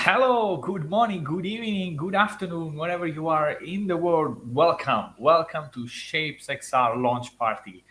Hello, good morning, good evening, good afternoon, wherever you are in the world. Welcome to ShapesXR launch party.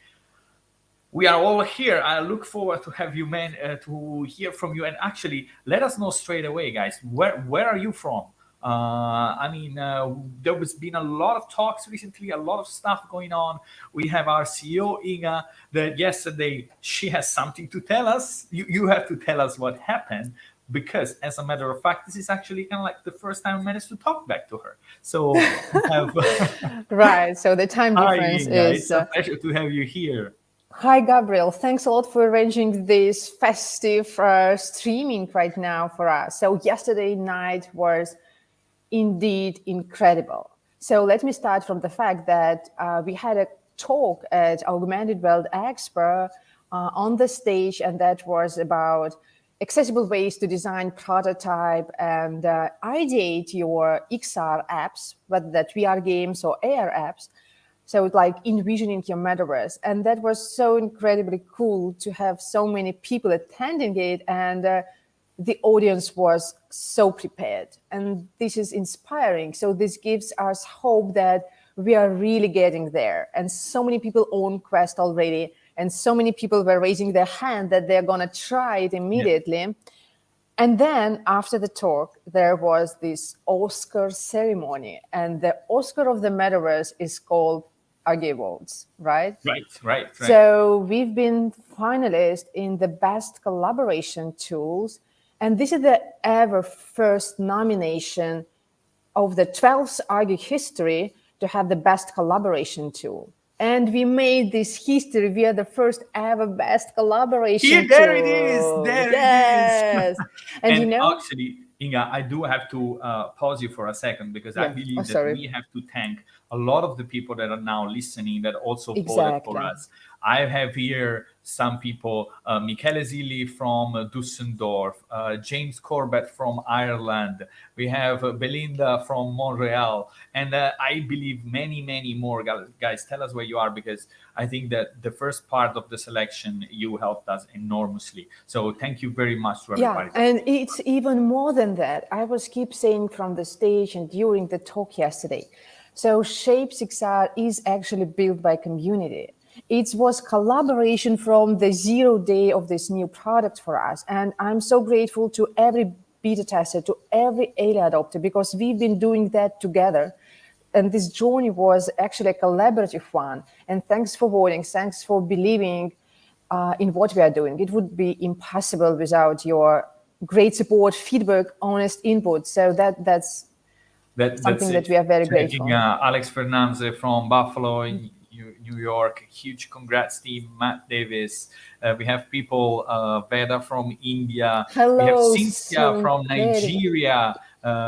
We are all here. I look forward to have you, man, to hear from you. And actually, let us know straight away, guys. Where are you from? There has been a lot of talks recently, a lot of stuff going on. We have our CEO Inga that yesterday she has something to tell us. You have to tell us what happened because, as a matter of fact, this is actually kind of like the first time I managed to talk back to her. So, we have, Right. So the time hi difference Inga, is. it's a pleasure to have you here. Hi, Gabriel. Thanks a lot for arranging this festive streaming right now for us. So, yesterday night was indeed incredible. So, let me start from the fact that we had a talk at Augmented World Expo on the stage, and that was about accessible ways to design, prototype, and ideate your XR apps, whether that VR games or AR apps. So it's like envisioning your metaverse. And that was so incredibly cool to have so many people attending it. And the audience was so prepared. And this is inspiring. So this gives us hope that we are really getting there. And so many people own Quest already. And so many people were raising their hand that they're going to try it Yeah. immediately. And then after the talk, there was this Oscar ceremony. And the Oscar of the Metaverse is called Argy Awards, right? Right. So we've been finalists in the best collaboration tools. And this is the ever first nomination of the 12th Argy history to have the best collaboration tool. And we made this history. We are the first ever best Here, collaboration there it is. tool. There it is. Yes. And And you know, actually, Inga, I do have to pause you for a second because I yeah. Oh, believe that sorry. we have to thank a lot of the people that are now listening that also voted for Exactly. us. I have here some people, Michele Zilli from Düsseldorf, James Corbett from Ireland. We have Belinda from Montreal. And I believe many more. Guys, tell us where you are because I think that the first part of the selection, you helped us enormously. So thank you very much to Yeah, everybody. and it's even more than that. I was keep saying from the stage and during the talk yesterday. So ShapesXR is actually built by community. It was collaboration from the 0 day of this new product for us. And I'm so grateful to every beta tester, to every early adopter, because we've been doing that together. And this journey was actually a collaborative one. And thanks for voting. Thanks for believing in what we are doing. It would be impossible without your great support, feedback, honest input. So that's That's something it. that we are very Checking grateful. Alex Fernandez from Buffalo in New York. Huge congrats, team. Matt Davis. We have people, Veda from India. We have Hello, Cynthia so from incredible. Nigeria.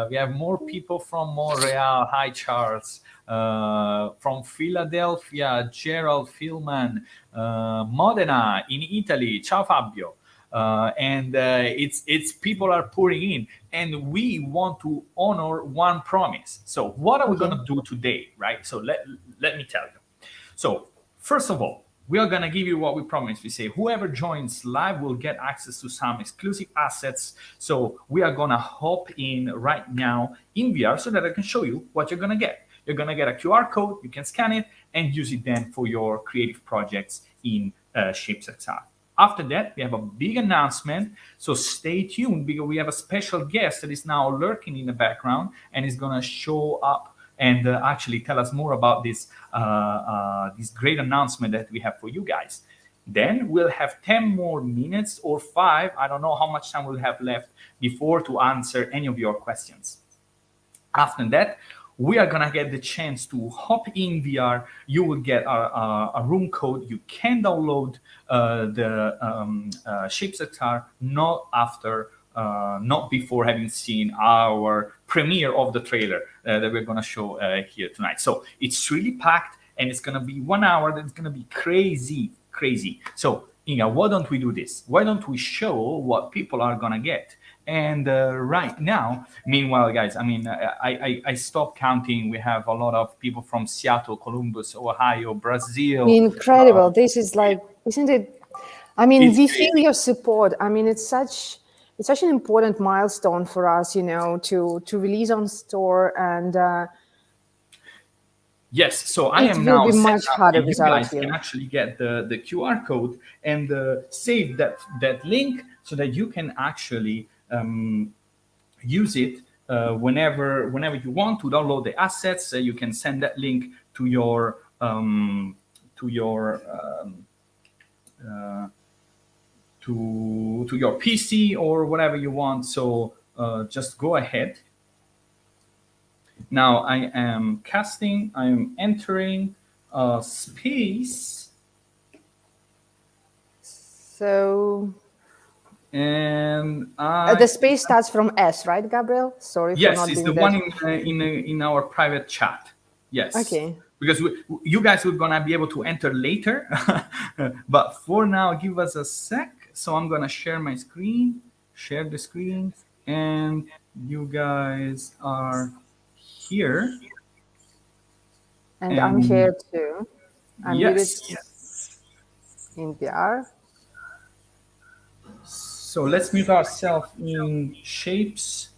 We have more people from Montreal. Hi, Charles. From Philadelphia, Gerald Philman. Modena in Italy. Ciao, Fabio. It's people are pouring in, and we want to honor one promise. So what are we Okay. going to do today, right? So let me tell you. So first of all, we are going to give you what we promised. We say whoever joins live will get access to some exclusive assets. So we are going to hop in right now in VR so that I can show you what you're going to get. You're going to get a QR code. You can scan it and use it then for your creative projects in ShapesXR. After that, we have a big announcement. So stay tuned because we have a special guest that is now lurking in the background and is going to show up and actually tell us more about this great announcement that we have for you guys. Then we'll have 10 more minutes or 5. I don't know how much time we'll have left before to answer any of your questions. After that, we are gonna get the chance to hop in VR. You will get a room code. You can download the ShapesXR not before having seen our premiere of the trailer that we're gonna show here tonight. So it's really packed, and it's gonna be 1 hour. That's gonna be crazy. So Inga, why don't we do this? Why don't we show what people are gonna get? And right now, meanwhile, guys, I stopped counting. We have a lot of people from Seattle, Columbus, Ohio, Brazil. Incredible. This is like, isn't it? I mean, It's we feel crazy. your support. I mean, it's such it's such an important milestone for us, to release on store, and Yes, so I it am will now be set much up, harder and you without guys can you. actually get the QR code and save that link so that you can actually use it whenever you want to download the assets. You can send that link to your to your to your PC or whatever you want. So just go ahead. Now I am casting. I am entering space, So and the space starts from S, right, Gabriel? Sorry for yes, not it's the being that. one in our private chat. Yes, Okay. because you guys are gonna be able to enter later, but for now, give us a sec. So I'm gonna share my screen, share the screen, and you guys are here. And I'm And here too. I'm muted yes, in VR. so let's mute ourselves in shapes.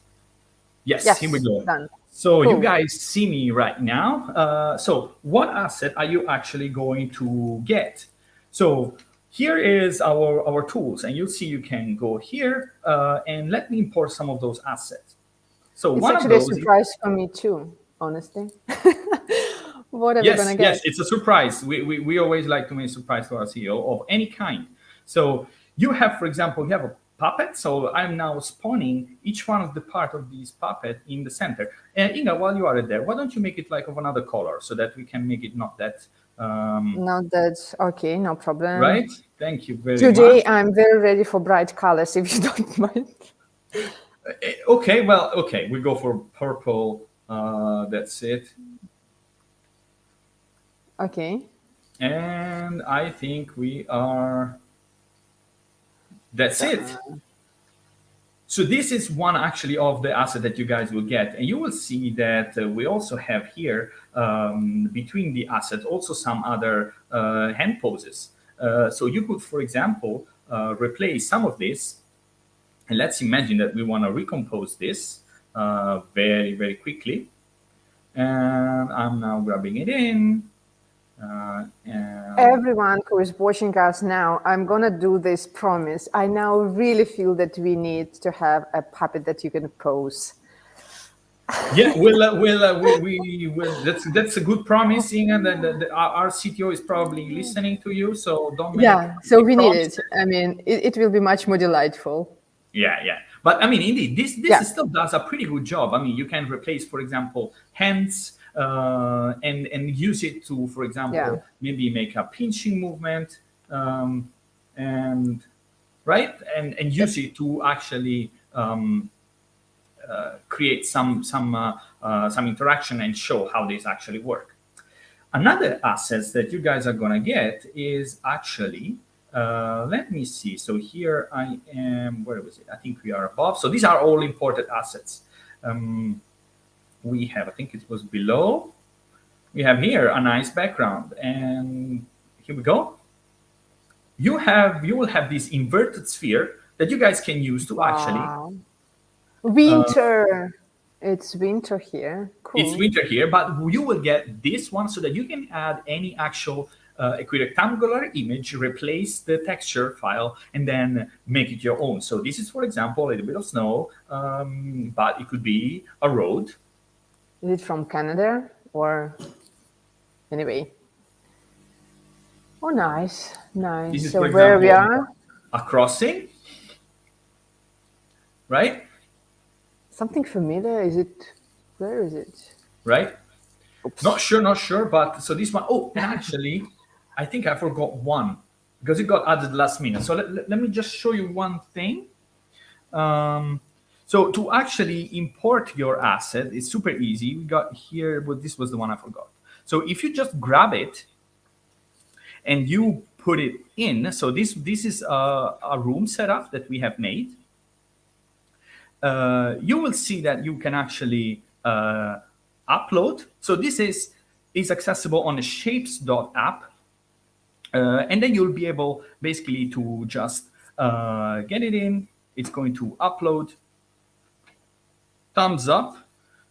Yes, here we Yes, go. done. So you Cool. guys see me right now. So what asset are you actually going to get? So here is our tools, and you'll see you can go here and let me import some of those assets. So It's one of actually a those, surprise for me too, honestly. What are we yes, gonna yes, get? it's a surprise. We always like to make a surprise to our CEO of any kind. So you have, for example, you have a puppet. So I'm now spawning each one of the part of this puppet in the center. And Inga, while you are there, why don't you make it like of another color so that we can make it not that Not that, okay, no problem. right? Thank you very much. Today I'm very ready for bright colors, if you don't mind. Okay, well, okay, we go for purple. That's it. Okay. And I think we are. That's it. So this is one actually of the asset that you guys will get, and you will see that we also have here between the assets also some other hand poses. So you could, for example, replace some of this, and let's imagine that we want to recompose this very quickly, and I'm now grabbing it in. And Everyone who is watching us now, I'm gonna do this promise. I now really feel that we need to have a puppet that you can pose. yeah, we will. That's a good promise, Inga. Our CTO is probably listening to you, so don't make Yeah, so any we need it. promises. I mean, it will be much more delightful. Yeah. But I mean, indeed, Yeah, this still does a pretty good job. I mean, you can replace, for example, hands and use it to, for yeah. example, maybe make a pinching movement, and right, and use it to actually create some interaction and show how these actually work. Another asset that you guys are gonna get is actually, let me see. So here I am, where was it? I think we are above. So these are all imported assets. We have, I think it was below. We have here a nice background, and here we go. You will have this inverted sphere that you guys can use to actually. Wow. Winter. It's winter here. It's Cool. winter here, but you will get this one so that you can add any actual equirectangular image, replace the texture file, and then make it your own. So this is, for example, a little bit of snow, but it could be a road. Is it from Canada or anyway? Oh, nice, This nice. is, So for where we example, are? a crossing, right? Something familiar? Is it? Where is it? Right? Oops. Not sure, but so this one, oh, and actually, I think I forgot one because it got added last minute. So let me just show you one thing. So to actually import your asset, it's super easy. We got here, but this was the one I forgot. So if you just grab it and you put it in, so this is a room setup that we have made. You will see that you can actually upload. So this is accessible on the shapes.app. And then you'll be able basically to just get it in, it's going to upload. Thumbs up.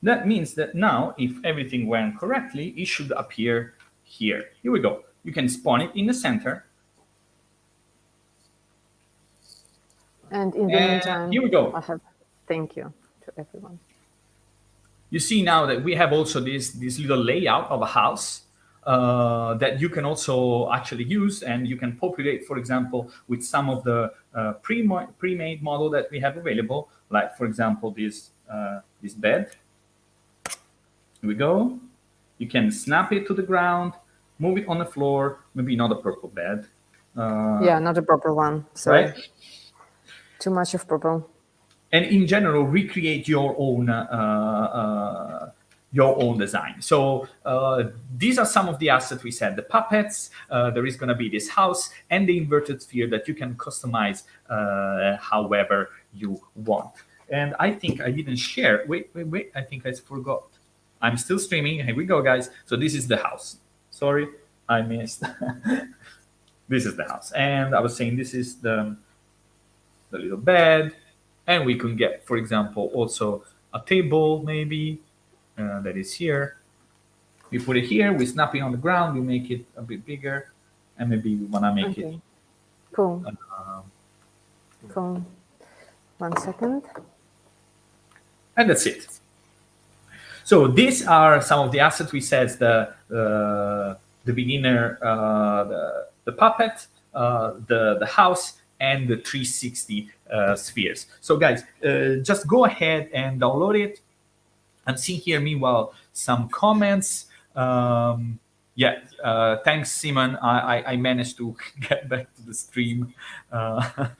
That means that now, if everything went correctly, it should appear here. Here we go. You can spawn it in the center. And in the meantime, here we go. Thank you to everyone. You see now that we have also this little layout of a house that you can also actually use, and you can populate, for example, with some of the pre-made model that we have available, like, for example, this bed. Here we go. You can snap it to the ground, move it on the floor, maybe not a purple bed. Yeah, not a purple one. Sorry. Right? Too much of purple. And in general, recreate your own design. So these are some of the assets we said. The puppets, there is going to be this house, and the inverted sphere that you can customize however you want. And I think I didn't share. Wait. I think I forgot. I'm still streaming. Here we go, guys. So this is the house. Sorry, I missed. This is the house. And I was saying this is the little bed. And we can get, for example, also a table, maybe, that is here. We put it here. We snap it on the ground. We make it a bit bigger. And maybe we want to make it. Cool. Cool. 1 second. And that's it. So these are some of the assets we said: the beginner, the puppet, the house, and the 360 spheres. So guys, just go ahead and download it. I'm seeing here meanwhile some comments. Thanks, Simon. I managed to get back to the stream. But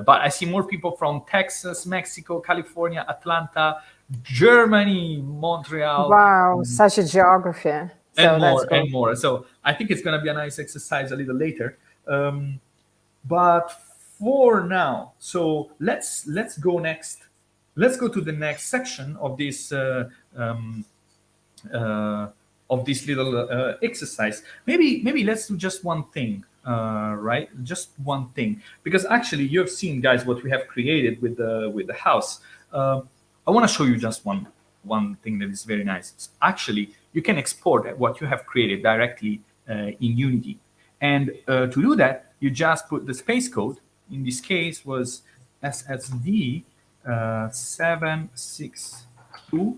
I see more people from Texas, Mexico, California, Atlanta, Germany, Montreal. Wow, such a geography. And more. So I think it's going to be a nice exercise a little later. But for now, so let's go next. Let's go to the next section of this little exercise. Maybe let's do just one thing, right? Just one thing, because actually you have seen, guys, what we have created with the house. I want to show you just one thing that is very nice. Actually, you can export what you have created directly in Unity, and to do that, you just put the space code. In this case, was SSD 762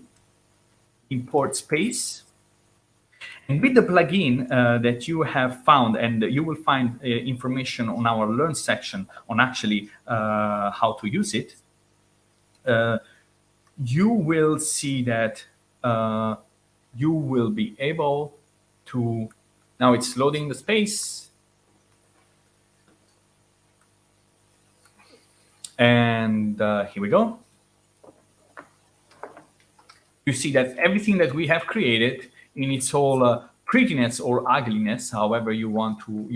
import space. And with the plugin that you have found, and you will find information on our Learn section on actually how to use it, you will see that you will be able to, now it's loading the space. And here we go. You see that everything that we have created in its whole prettiness or ugliness, however you want to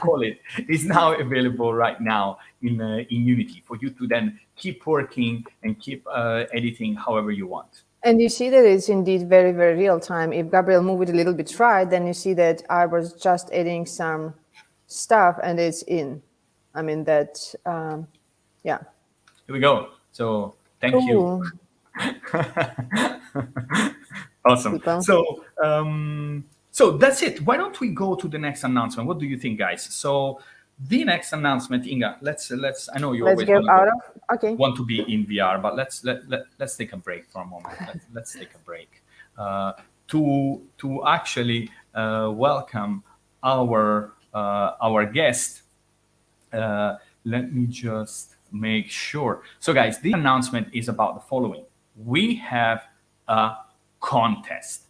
call it, is now available right now in Unity for you to then keep working and keep editing however you want. And you see that it's indeed very, very real time. If Gabriel move it a little bit right, then you see that I was just adding some stuff and it's in. I mean that, yeah. Here we go. So thank you. Awesome. So that's it. Why don't we go to the next announcement? What do you think, guys? So the next announcement, Inga, let's. I know you always want to be in VR, but let's take a break for a moment. Let's take a break to actually welcome our guest. Let me just make sure. So, guys, the announcement is about the following. We have a contest.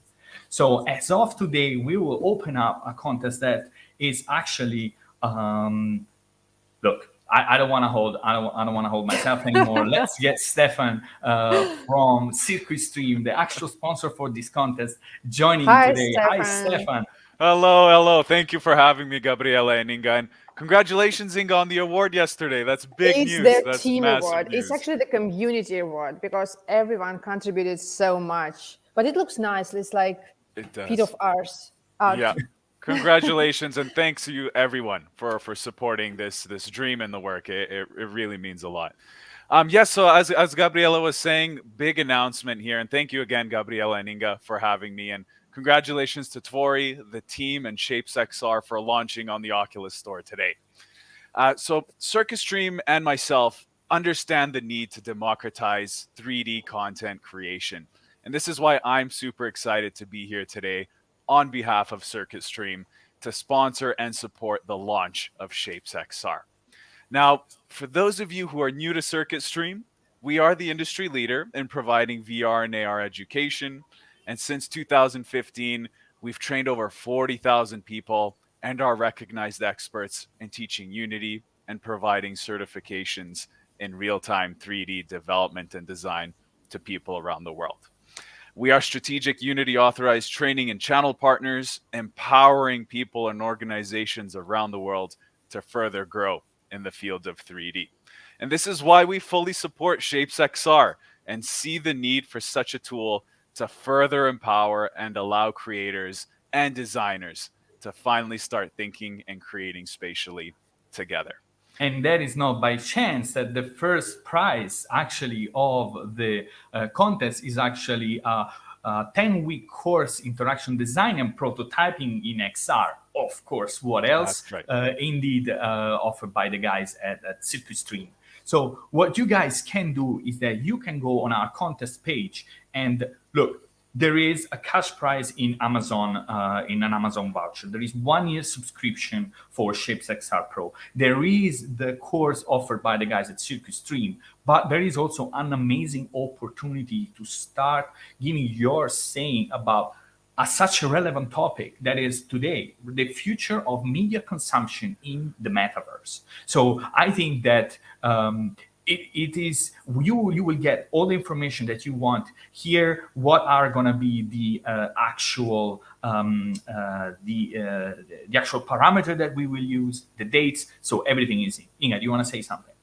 So as of today, we will open up a contest that is actually, look, I don't want to hold myself anymore. Let's get Stefan from Circuit Stream, the actual sponsor for this contest, joining today. Stefan. Hi, Stefan. Hello. Thank you for having me, Gabriele and Inga. And congratulations, Inga, on the award yesterday. That's big news. It's the That's team award. News. It's actually the community award because everyone contributed so much. But it looks nice. It's like a bit of ours. Yeah. Congratulations and thanks to you, everyone, for supporting this dream and the work. It really means a lot. Yes, so as Gabriela was saying, big announcement here. And thank you again, Gabriela and Inga, for having me. And congratulations to Tvori, the team, and ShapesXR for launching on the Oculus Store today. So Circus Stream and myself understand the need to democratize 3D content creation. And this is why I'm super excited to be here today on behalf of Circuit Stream to sponsor and support the launch of ShapesXR. Now, for those of you who are new to Circuit Stream, we are the industry leader in providing VR and AR education. And since 2015, we've trained over 40,000 people and are recognized experts in teaching Unity and providing certifications in real time 3D development and design to people around the world. We are strategic Unity authorized training and channel partners, empowering people and organizations around the world to further grow in the field of 3D. And this is why we fully support ShapesXR and see the need for such a tool to further empower and allow creators and designers to finally start thinking and creating spatially together. And that is not by chance that the first prize actually of the contest is actually a 10-week course interaction design and prototyping in XR. Of course, what else? That's right. Indeed, offered by the guys at Circuit Stream. So what you guys can do is that you can go on our contest page and look. There is a cash prize in Amazon, in an Amazon voucher. There is 1 year subscription for ShapesXR Pro. There is the course offered by the guys at Circuit Stream, but there is also an amazing opportunity to start giving your saying about such a relevant topic that is today the future of media consumption in the metaverse. So I think that it is you will get all the information that you want here. What are going to be the actual the actual parameter that we will use, the dates, so everything is in. Inga, do you want to say something?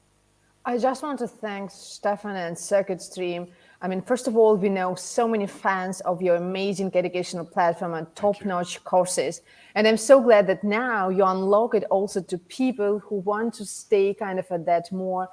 I just want to thank Stefan and Circuit Stream. I mean, first of all, we know so many fans of your amazing educational platform and top-notch courses. And I'm so glad that now you unlock it also to people who want to stay kind of at that more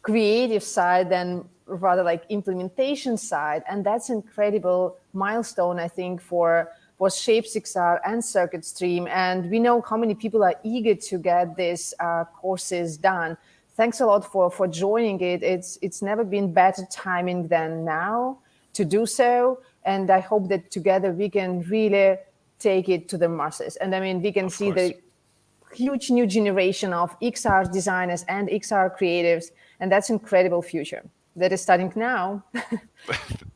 creative side than rather like implementation side. And that's incredible milestone, I think, for ShapesXR and Circuit Stream. And we know how many people are eager to get these courses done. Thanks a lot for joining it. It's never been better timing than now to do so. And I hope that together we can really take it to the masses. And I mean, we can see the huge new generation of XR designers and XR creatives. And that's incredible future that is starting now.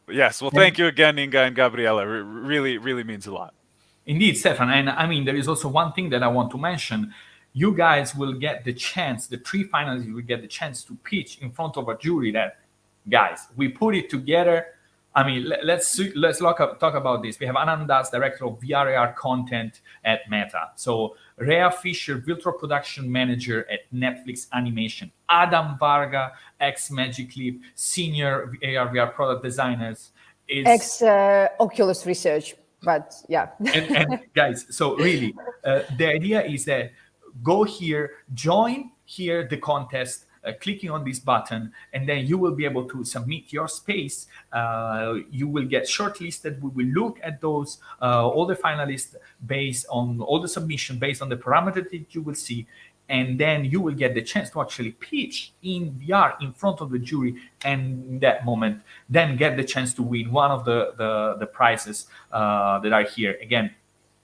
Yes. Well, thank you again, Inga and Gabriela. Really, really means a lot. Indeed, Stefan. And I mean, there is also one thing that I want to mention. You guys will get the chance, the 3 finalists will get the chance to pitch in front of a jury that, guys, we put it together. I mean, let's talk about this. We have Anand Das, Director of VR/AR Content at Meta. So Rhea Fisher, Virtual Production Manager at Netflix Animation. Adam Varga, ex-Magic Leap, Senior AR/VR Product Designers. Ex-Oculus Research, but yeah. and guys, so really, the idea is that go here, join here the contest, clicking on this button, and then you will be able to submit your space. You will get shortlisted. We will look at those, all the finalists based on all the submission, based on the parameters that you will see. And then you will get the chance to actually pitch in VR in front of the jury. And in that moment, then get the chance to win one of the prizes that are here. Again,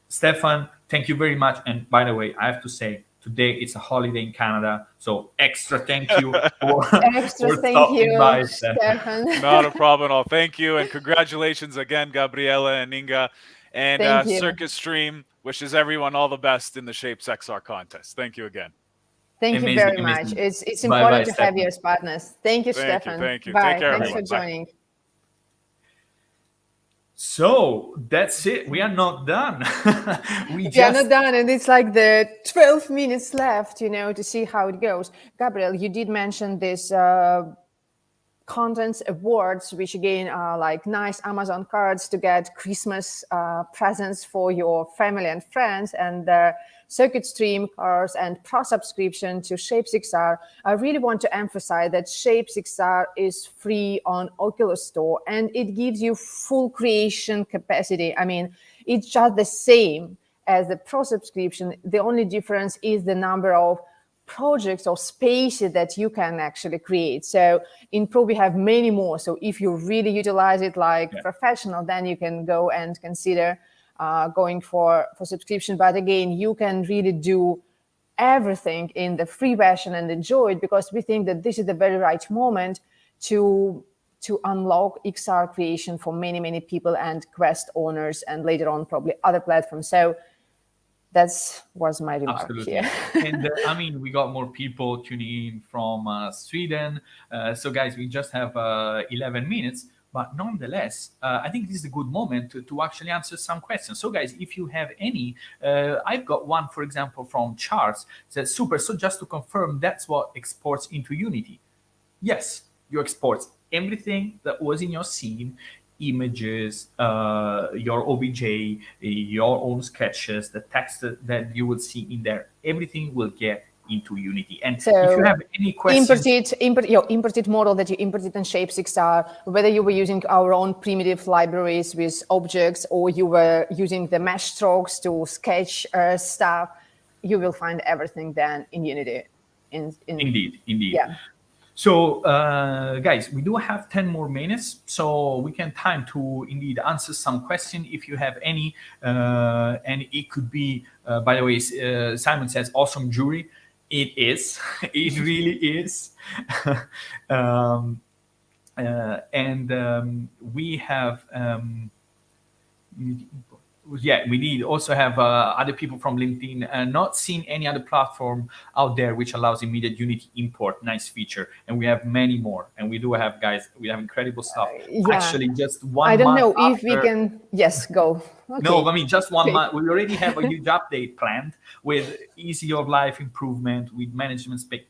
Stefan, thank you very much. And by the way, I have to say, today it's a holiday in Canada, so extra thank you for thank you, by, Stefan. Not a problem at all. Thank you, and congratulations again, Gabriela and Inga, and Circuit Stream wishes everyone all the best in the ShapesXR contest. Thank you again. Thank you very much. It's important to have you as partners. Thank you, Stefan. Thank you. Bye. Take care, Thanks everyone. for joining. Bye. So that's it. We are not done. we are not done, and it's like the 12 minutes left, to see how it goes. Gabriel, you did mention this contents awards, which again are like nice Amazon cards to get Christmas presents for your family and friends, and the circuit stream cards and pro subscription to ShapesXR. I really want to emphasize that ShapesXR is free on Oculus Store, and it gives you full creation capacity. I mean, it's just the same as the pro subscription. The only difference is the number of projects or spaces that you can actually create. So in Pro, we have many more. So if you really utilize it like professional, then you can go and consider going for subscription. But again, you can really do everything in the free version and enjoy it, because we think that this is the very right moment to unlock XR creation for many, many people and Quest owners, and later on probably other platforms. So that was my remark. Absolutely. Here. And I mean, we got more people tuning in from Sweden. So guys, we just have 11 minutes, but nonetheless, I think this is a good moment to actually answer some questions. So guys, if you have any, I've got one, for example, from Charles. It says, super, so just to confirm, that's what exports into Unity. Yes, you export everything that was in your scene, images, your OBJ, your own sketches, the text that you will see in there, everything will get into Unity. And so if you have any questions, your imported model that you imported in ShapesXR, whether you were using our own primitive libraries with objects, or you were using the mesh strokes to sketch stuff, you will find everything then in Unity. Indeed. Yeah. So, guys, we do have 10 more minutes, so we can time to indeed answer some question if you have any. And it could be, by the way, Simon says, awesome jury. It is. It really is. We have... we need also have other people from LinkedIn. Not seen any other platform out there which allows immediate Unity import. Nice feature, and we have many more. And we do have, guys, we have incredible stuff. Actually, just 1 month. I don't know after, if we can. Yes, go. Okay. No, I mean just 1 month. We already have a huge update planned with easy of life improvement, with management spec.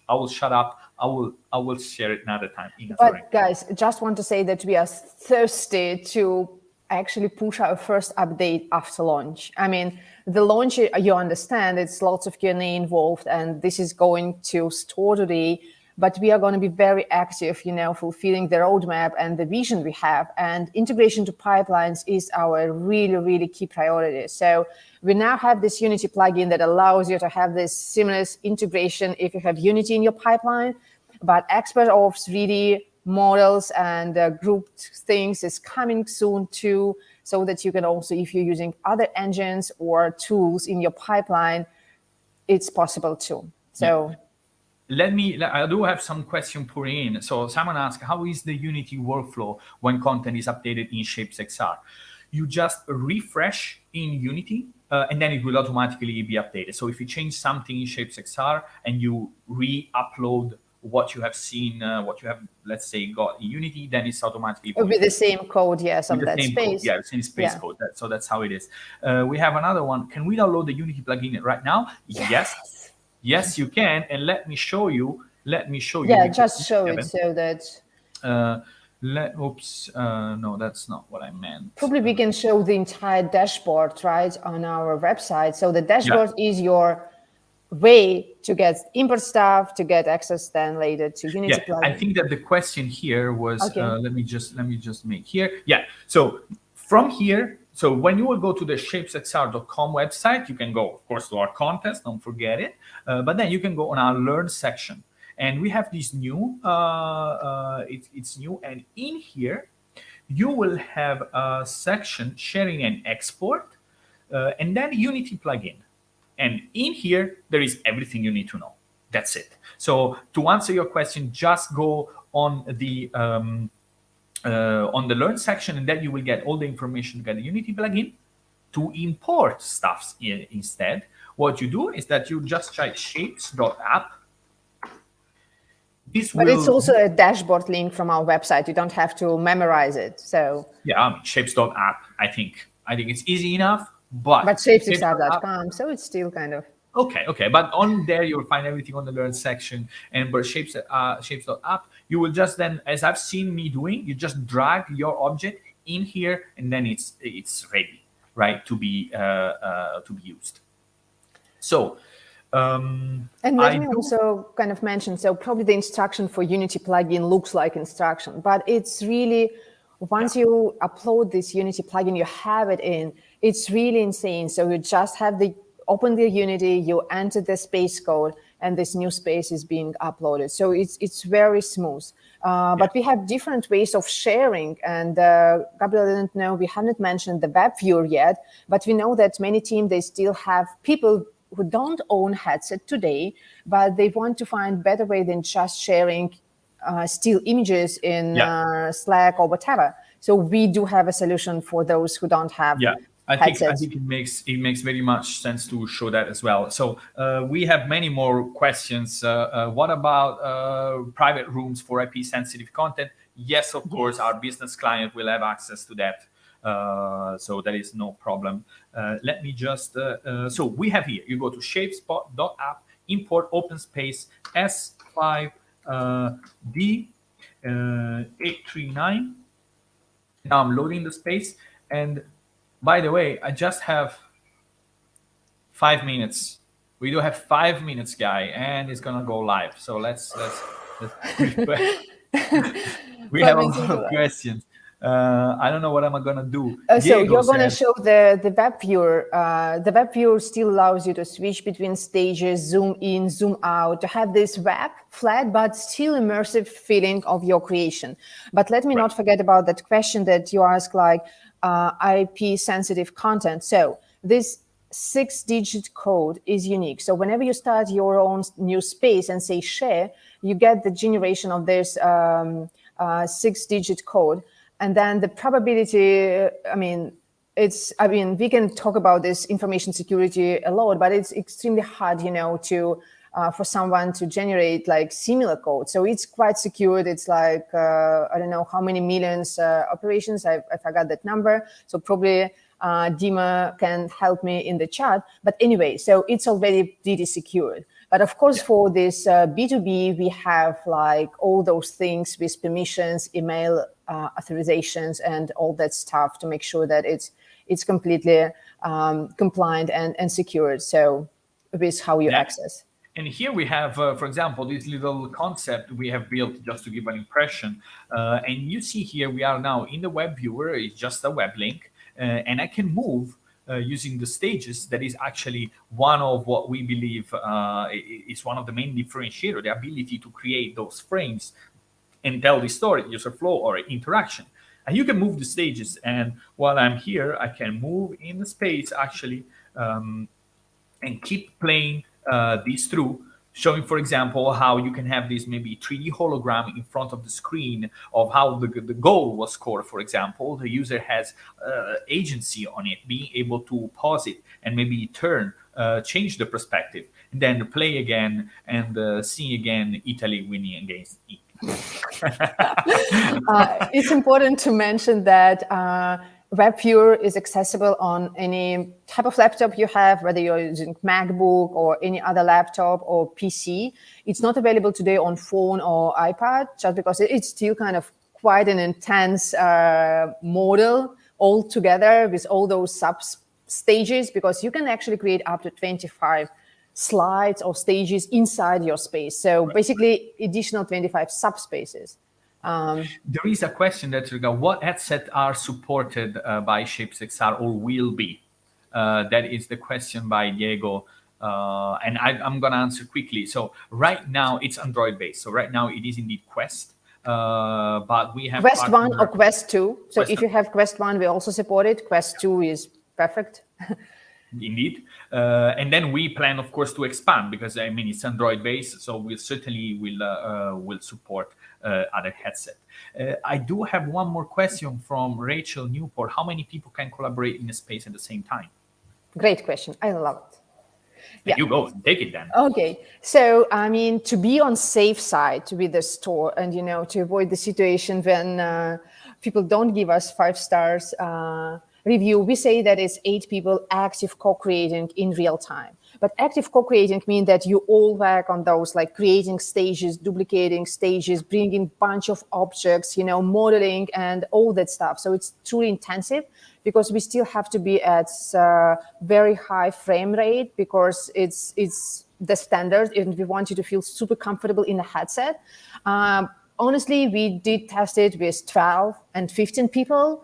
I will shut up. I will share it another time. But guys, just want to say that we are thirsty to actually push our first update after launch. I mean, the launch, you understand, it's lots of Q&A involved, and this is going to store today, but we are going to be very active, fulfilling the roadmap and the vision we have, and integration to pipelines is our really, really key priority. So we now have this Unity plugin that allows you to have this seamless integration if you have Unity in your pipeline, but expert of 3D models and grouped things is coming soon too, so that you can also, if you're using other engines or tools in your pipeline, it's possible too. So I do have some question pouring in. So someone asked, how is the Unity workflow when content is updated in ShapesXR? You just refresh in Unity and then it will automatically be updated. So if you change something in ShapesXR and you re-upload what you have seen, what you have, let's say, got in Unity, then it's automatically with the same code, yes, on that space. Code. Yeah, the same space code. So that's how it is. We have another one. Can we download the Unity plugin right now? Yes, you can. And let me show you. Yeah, just show it so that. No, that's not what I meant. Probably we can show the entire dashboard, right, on our website. So the dashboard is your way to get import stuff, to get access then later to Unity plugin. I think that the question here was, let me just make here. Yeah, so from here, so when you will go to the shapesxr.com website, you can go, of course, to our contest, don't forget it, but then you can go on our Learn section. And we have this new, it's new, and in here, you will have a section sharing and export, and then Unity plugin. And in here, there is everything you need to know. That's it. So to answer your question, just go on the Learn section, and then you will get all the information to get the Unity plugin. To import stuff instead, what you do is that you just try shapes.app. But it's also a dashboard link from our website. You don't have to memorize it. So yeah, shapes.app. I think it's easy enough. But ShapesXR.com, so it's still kind of okay. But on there you'll find everything on the Learn section, and but shapes.app You will just then, as I've seen me doing, you just drag your object in here, and then it's ready, right, to be used. So And let me also kind of mention, so probably the instruction for Unity plugin looks like instruction, but it's really, once you upload this Unity plugin, you have it in, it's really insane. So you just have open the Unity, you enter the space code, and this new space is being uploaded. So it's very smooth. But we have different ways of sharing. And Gabriel didn't know, we haven't mentioned the web viewer yet, but we know that many teams, they still have people who don't own headset today, but they want to find better way than just sharing still images in Slack or whatever. So we do have a solution for those who don't have headsets. I think it makes very much sense to show that as well. So we have many more questions. What about private rooms for IP sensitive content? Yes, of course, our business client will have access to that. So that is no problem. Let me just, so we have here, you go to shapespot.app, import open space S5D 839. Now I'm loading the space. And by the way, I just have 5 minutes. We do have 5 minutes, guy, and it's gonna go live. So let's we have a lot of questions. I don't know what am I gonna do. So you're gonna show the web viewer. The web viewer still allows you to switch between stages, zoom in, zoom out, to have this web flat but still immersive feeling of your creation. But let me not forget about that question that you asked, like IP sensitive content. So this 6-digit code is unique. So whenever you start your own new space and say share, you get the generation of this 6-digit code. And then the probability, we can talk about this information security a lot, but it's extremely hard, to for someone to generate like similar code. So it's quite secured. It's like, I don't know how many millions operations. I forgot that number. So probably Dima can help me in the chat. But anyway, so it's already DD secured. But of course, for this B2B, we have like all those things with permissions, email authorizations, and all that stuff to make sure that it's completely compliant and secured. So with how you access. And here we have, for example, this little concept we have built just to give an impression. And you see here we are now in the web viewer. It's just a web link, and I can move using the stages. That is actually one of what we believe is one of the main differentiator, the ability to create those frames and tell the story, user flow, or interaction. And you can move the stages. And while I'm here, I can move in the space actually and keep playing these through, showing, for example, how you can have this maybe 3D hologram in front of the screen of how the goal was scored, for example. The user has agency on it, being able to pause it and maybe turn, change the perspective, and then play again and see again Italy winning against Italy. It's important to mention that WebViewer is accessible on any type of laptop you have, whether you're using MacBook or any other laptop or PC. It's not available today on phone or iPad, just because it's still kind of quite an intense model altogether with all those sub-stages, because you can actually create up to 25 slides or stages inside your space. So basically, additional 25 subspaces. There is a question that what headset are supported by ShapesXR or will be? That is the question by Diego. And I'm going to answer quickly. So right now it's Android based. So right now it is indeed Quest. But we have Quest 1 or Quest 2. So if you have Quest 1, we also support it. Quest 2 is perfect. Indeed. And then we plan, of course, to expand, because I mean it's Android based, so we certainly will support other headset. I do have one more question from Rachel Newport. How many people can collaborate in a space at the same time? Great question. I love it. Yeah. You go, take it then. Okay. So, I mean, to be on safe side with the store and, to avoid the situation when people don't give us 5 stars, review, we say that it's 8 people active co-creating in real time. But active co-creating means that you all work on those, like creating stages, duplicating stages, bringing bunch of objects, modeling and all that stuff. So it's truly intensive because we still have to be at very high frame rate because it's the standard, and we want you to feel super comfortable in a headset. Honestly, we did test it with 12 and 15 people.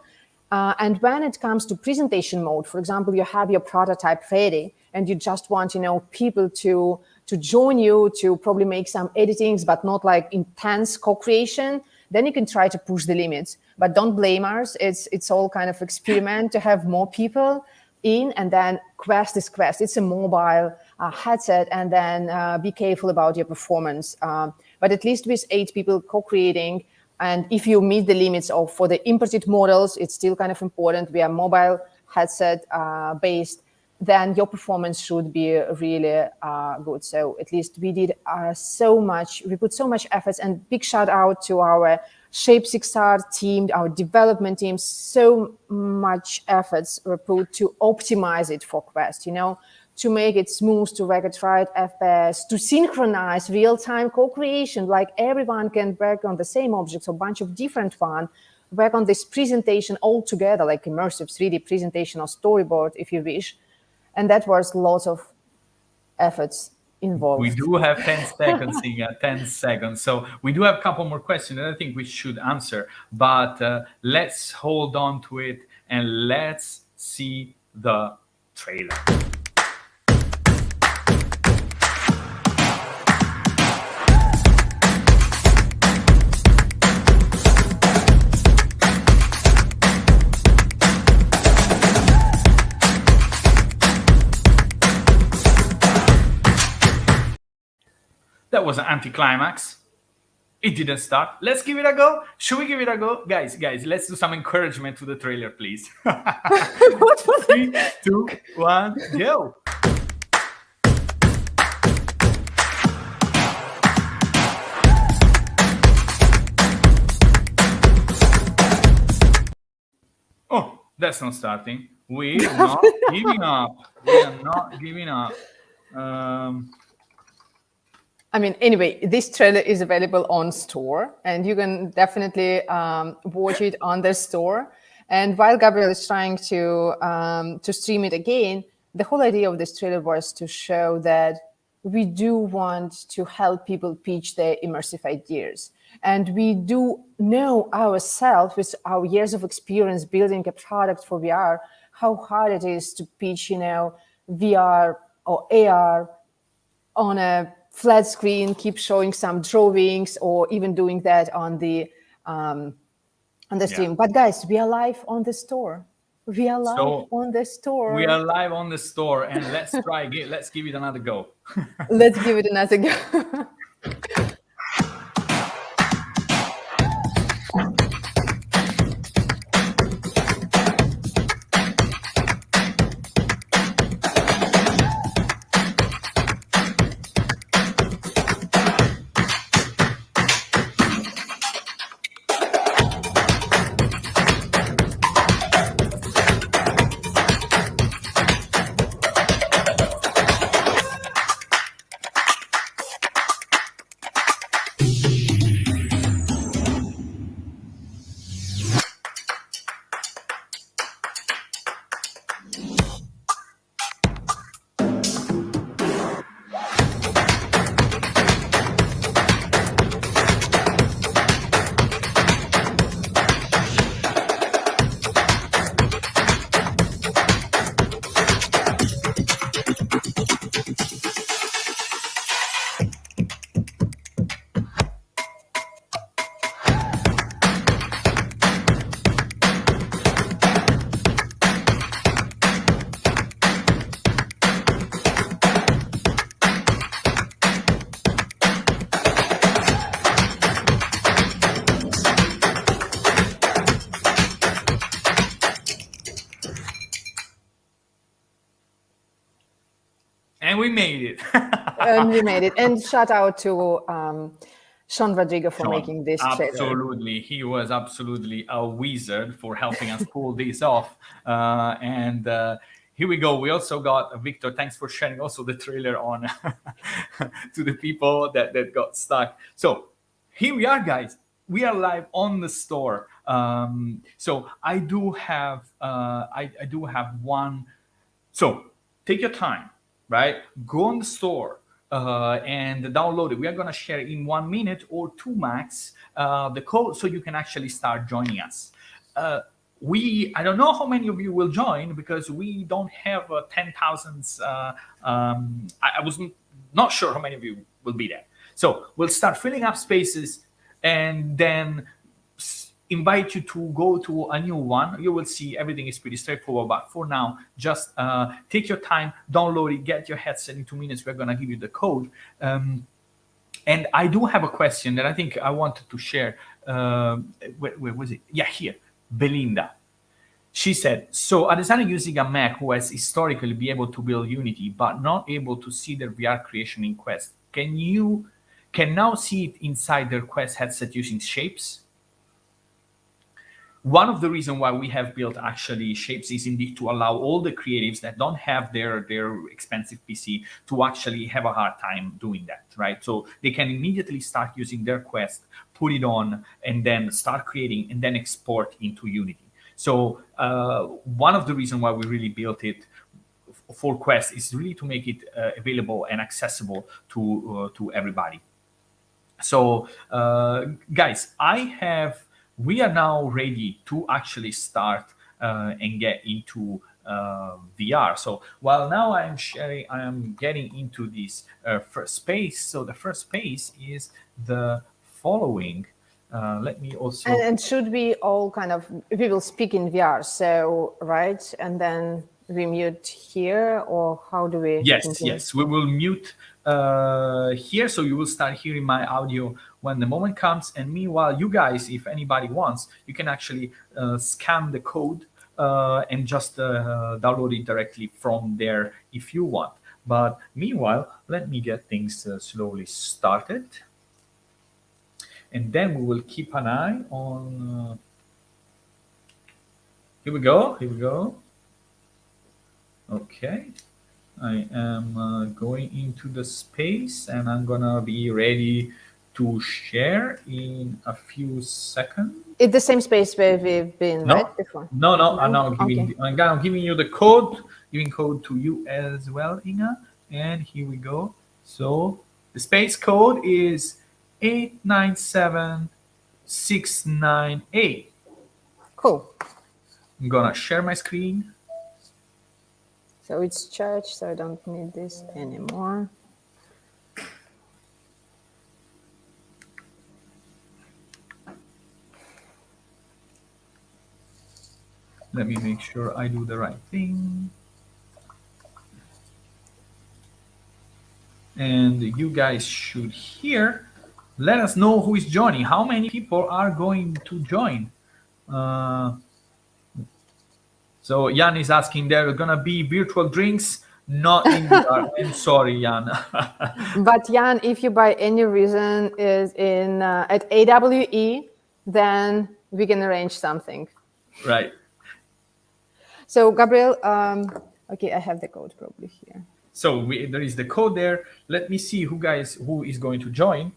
And when it comes to presentation mode, for example, you have your prototype ready and you just want, people to join you to probably make some editings, but not like intense co-creation, then you can try to push the limits. But don't blame us. It's all kind of experiment to have more people in, and then Quest is Quest. It's a mobile headset, and then be careful about your performance. But at least with 8 people co-creating, and if you meet the limits of for the imported models, it's still kind of important. We are mobile headset based. Then your performance should be really good. So at least we did so much. We put so much efforts, and big shout out to our ShapesXR team, our development team. So much efforts were put to optimize it for Quest. To make it smooth, to record right FPS, to synchronize real-time co-creation, like everyone can work on the same objects, a bunch of different ones, work on this presentation all together, like immersive 3D presentation or storyboard, if you wish. And that was lots of efforts involved. We do have 10 seconds, Inga, 10 seconds. So we do have a couple more questions that I think we should answer, but let's hold on to it and let's see the trailer. That was an anticlimax. It didn't start. Let's give it a go. Should we give it a go? Guys, let's do some encouragement to the trailer, please. 3, 2, 1, go. Oh, that's not starting. We are not giving up. We are not giving up. Anyway, this trailer is available on store, and you can definitely watch it on the store. And while Gabriel is trying to stream it again, the whole idea of this trailer was to show that we do want to help people pitch their immersive ideas. And we do know ourselves, with our years of experience building a product for VR, how hard it is to pitch, VR or AR on a flat screen, keep showing some drawings, or even doing that on the stream. But guys, we are live on the store. We are live on the store. We are live on the store, and let's try again. Let's give it another go. Let's give it another go. And we made it. And we made it. And shout out to Sean Rodrigo for Sean, making this trailer. absolutely, he was absolutely a wizard for helping us pull this off. And here we go. We also got Victor. Thanks for sharing also the trailer on to the people that got stuck. So here we are, guys. We are live on the store. So I do have I do have one. So take your time, right? Go on the store and download it. We are going to share in 1 minute or two max the code so you can actually start joining us. I don't know how many of you will join because we don't have 10,000. I was not sure how many of you will be there. So we'll start filling up spaces and then invite you to go to a new one. You will see everything is pretty straightforward, but for now, just take your time, download it, get your headset in 2 minutes. We're going to give you the code. And I do have a question that I think I wanted to share. Where was it? Yeah, here. Belinda. She said, so a designer using a Mac who has historically been able to build Unity, but not able to see their VR creation in Quest, can now see it inside their Quest headset using Shapes? One of the reasons why we have built actually Shapes is indeed to allow all the creatives that don't have their expensive PC to actually have a hard time doing that, right? So they can immediately start using their Quest, put it on, and then start creating and then export into Unity. So one of the reasons why we really built it for Quest is really to make it available and accessible to everybody. So guys, we are now ready to actually start and get into VR. So while now I am getting into this first space. So the first space is the following. Let me also... And should we all kind of, we will speak in VR, so, right? And then we mute here, or how do we... Yes, we will mute here, so you will start hearing my audio when the moment comes. And meanwhile, you guys, if anybody wants, you can actually scan the code and just download it directly from there if you want. But meanwhile, let me get things slowly started. And then we will keep an eye on... Here we go. Okay. I am going into the space and I'm gonna be ready to share in a few seconds. It's the same space where we've been, right, before? No. I'm giving you the code, giving code to you as well, Inga. And here we go. So the space code is 897698. Cool. I'm gonna share my screen. So it's charged, so I don't need this anymore. Let me make sure I do the right thing. And you guys should hear. Let us know who is joining. How many people are going to join? So Jan is asking, there are gonna be virtual drinks, not in VR. I'm sorry, Jan. But Jan, if you by any reason is in at AWE, then we can arrange something. Right. So Gabriel, okay, I have the code probably here. So there is the code there. Let me see who is going to join.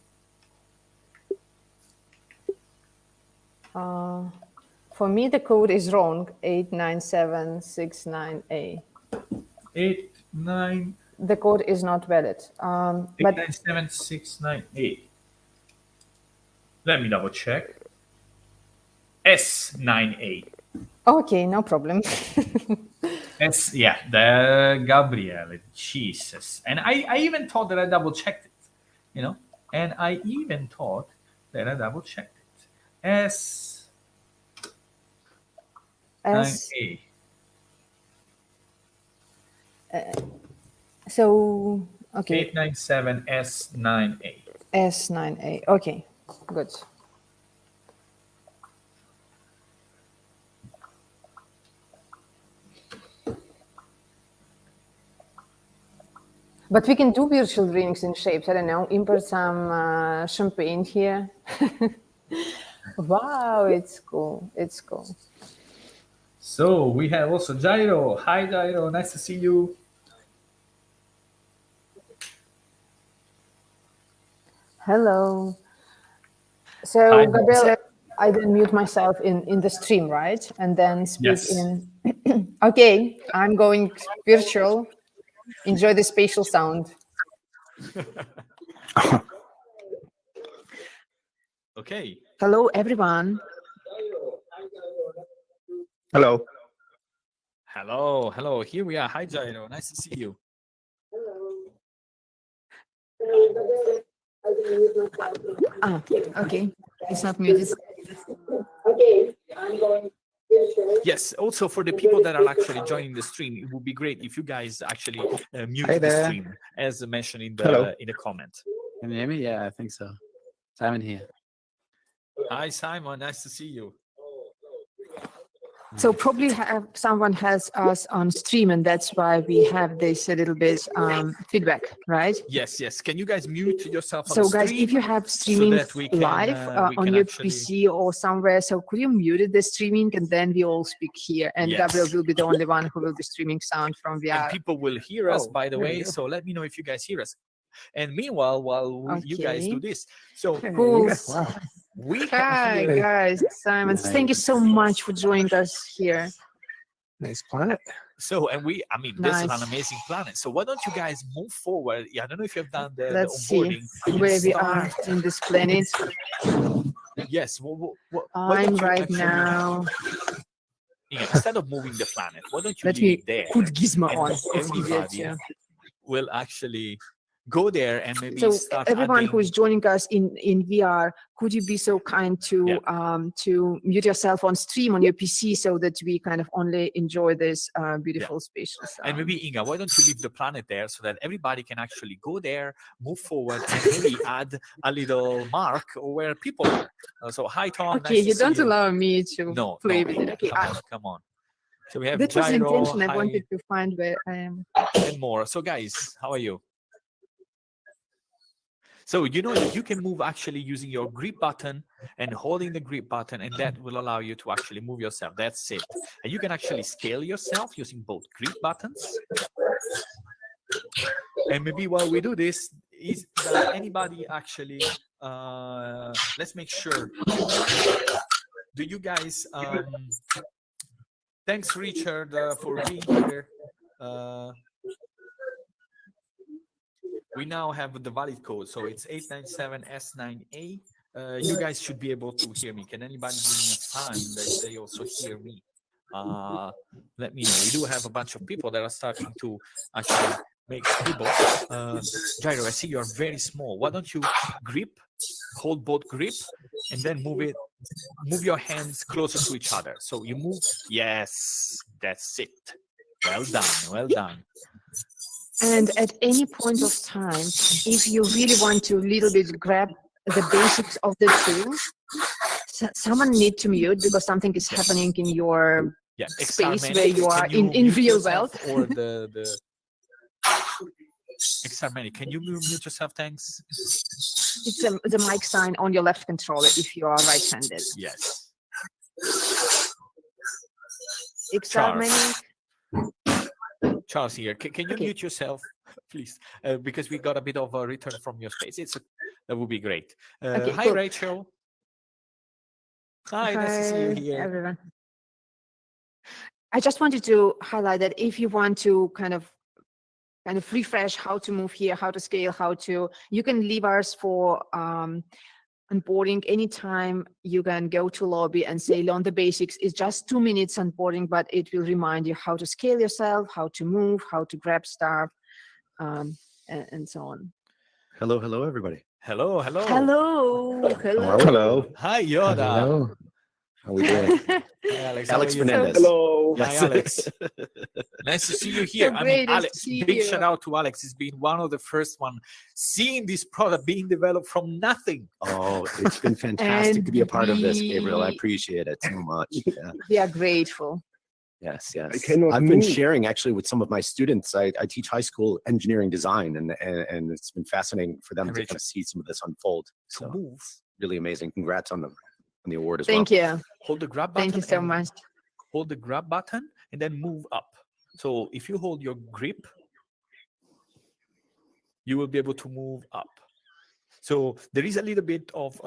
For me, the code is wrong, 897698. 89. The code is not valid. 897698. Let me double check. S98. Okay, no problem. The Gabriele, Jesus. And I even thought that I double checked it, and I even thought that I double checked it. S9A. So, okay. 897S9A. S9A. Okay, good. But we can do virtual drinks in Shapes. I don't know, import some champagne here. Wow, it's cool. It's cool. So we have also Jairo. Hi, Jairo. Nice to see you. Hello. So, Hi. Gabriel, I will mute myself in the stream, right? And then speak Yes. in. Okay, I'm going virtual. Enjoy the spatial sound. Okay. Hello, everyone. Hello. Hello. Hello. Here we are. Hi, Jairo. Nice to see you. Ah, okay. It's not muted. Okay, I'm going virtually. Yes. Also, for the people that are actually joining the stream, it would be great if you guys actually mute Hey the there. stream, as mentioned in Hello. the comment. Can you hear me? Yeah, I think so. Simon here. Hi, Simon. Nice to see you. So probably someone has us on stream, and that's why we have this a little bit feedback, right? Yes. Yes. Can you guys mute yourself on So the guys, stream? if you have streaming that we can, live we on can your actually- PC or somewhere, so could you mute the streaming and then we all speak here, and Yes. Gabriel will be the only one who will be streaming sound from VR. And people will hear us, Oh, by the there we way. go. So let me know if you guys hear us. And meanwhile, while you guys do Okay. this, so Cool. Wow. we Hi have here, guys, Simon, thank you so much for joining us here. Nice planet. so, and we, I mean, this is an Nice. amazing planet. So why don't you guys move forward? Yeah, I don't know if you've done the Let's see onboarding. and where we are start- in this planet. Yes. Why I'm don't you right actually- now. Yeah, instead of moving the planet, why don't you Let leave me it there? put Gizmo And on. It's easier everybody to. will actually go there and maybe So start everyone who adding- is joining us in VR, could you be so kind to mute yourself on stream on your PC so that we kind of only enjoy this beautiful spatial sound? And maybe Inga, why don't you leave the planet there so that everybody can actually go there, move forward, and maybe add a little mark where people are. So hi Tom. Okay, nice to you see don't allow me to No, play no, with it. Inga, Okay, come on. So we have that was the Jairo, intention. I hi, wanted to find where I am. and more. So guys, how are you? So you know that you can move actually using your grip button and holding the grip button, and that will allow you to actually move yourself. That's it. And you can actually scale yourself using both grip buttons. And maybe while we do this, does anybody actually let's make sure. Do you guys thanks Richard for being here. We now have the valid code, so it's 897S9A. You guys should be able to hear me. Can anybody give me a sign that they also hear me? Let me know. We do have a bunch of people that are starting to actually make scribble. Jairo, I see you're very small. Why don't you hold both grip, and then move your hands closer to each other. So you move. Yes, that's it. Well done. Well done. And at any point of time, if you really want to little bit grab the basics of the tool, someone need to mute because something is happening in your space where you are in real world. Or the XR can you mute yourself? Thanks. It's the mic sign on your left controller if you are right-handed. Yes. XR Charles here. Can you mute yourself, please? Because we got a bit of a return from your space. That would be great. Okay, hi, cool. Rachel. Hi, nice to see you here. Everyone. I just wanted to highlight that if you want to kind of refresh how to move here, how to scale, you can leave us for onboarding anytime. You can go to lobby and say learn the basics. It's just 2 minutes onboarding, but it will remind you how to scale yourself, how to move, how to grab stuff, and so on. Hello, everybody. Hello. Hello. Hi, Yoda. Hello. How we doing? Hi, Alex. Alex How are you? Fernandez. Hello. Hi, Alex. Nice to see you here. So I great mean, to Alex, see big you. shout out to Alex. He's been one of the first one seeing this product being developed from nothing. Oh, it's been fantastic to be a part of this, Gabriel. I And appreciate it so much. Yeah. We are grateful. Yes, yes. cannot I've been move. sharing actually with some of my students. I teach high school engineering design, and it's been fascinating for them to kind of see some of this unfold. To move, it's really amazing. Congrats on the award as Thank well. you. hold the grab button. Thank you so and much. Hold the grab button and then move up. So if you hold your grip, you will be able to move up. So there is a little bit of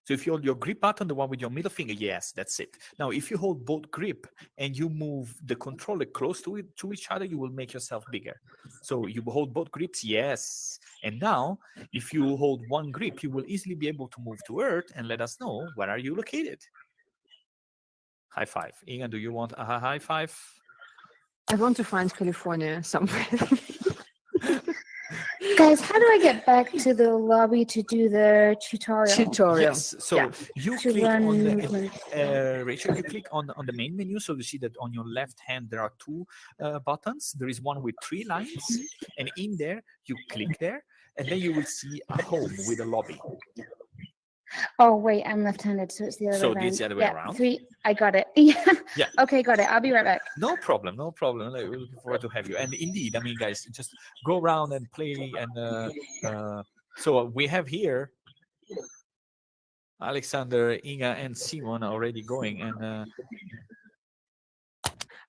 so if you hold your grip button, the one with your middle finger, yes, that's it. Now, if you hold both grip and you move the controller close to each other, you will make yourself bigger. So you hold both grips, yes. And now, if you hold one grip, you will easily be able to move to Earth and let us know where are you located. High five. Inga, do you want a high five? I want to find California somewhere. Guys, how do I get back to the lobby to do the tutorial? Yes, so Yeah. you To click on run the movement. Rachel, you click on the main menu, so you see that on your left hand there are two buttons. There is one with 3 lines, and in there you click there, and then you will see a home with a lobby. Oh, wait, I'm left-handed, so it's the other So way around. it's the other way around? 3, I got it. Yeah. Yeah. Okay, got it. I'll be right back. No problem, no problem. Like, we're looking forward to have you. And indeed, I mean, guys, just go around and play. And so we have here Alexander, Inga, and Simon already going. And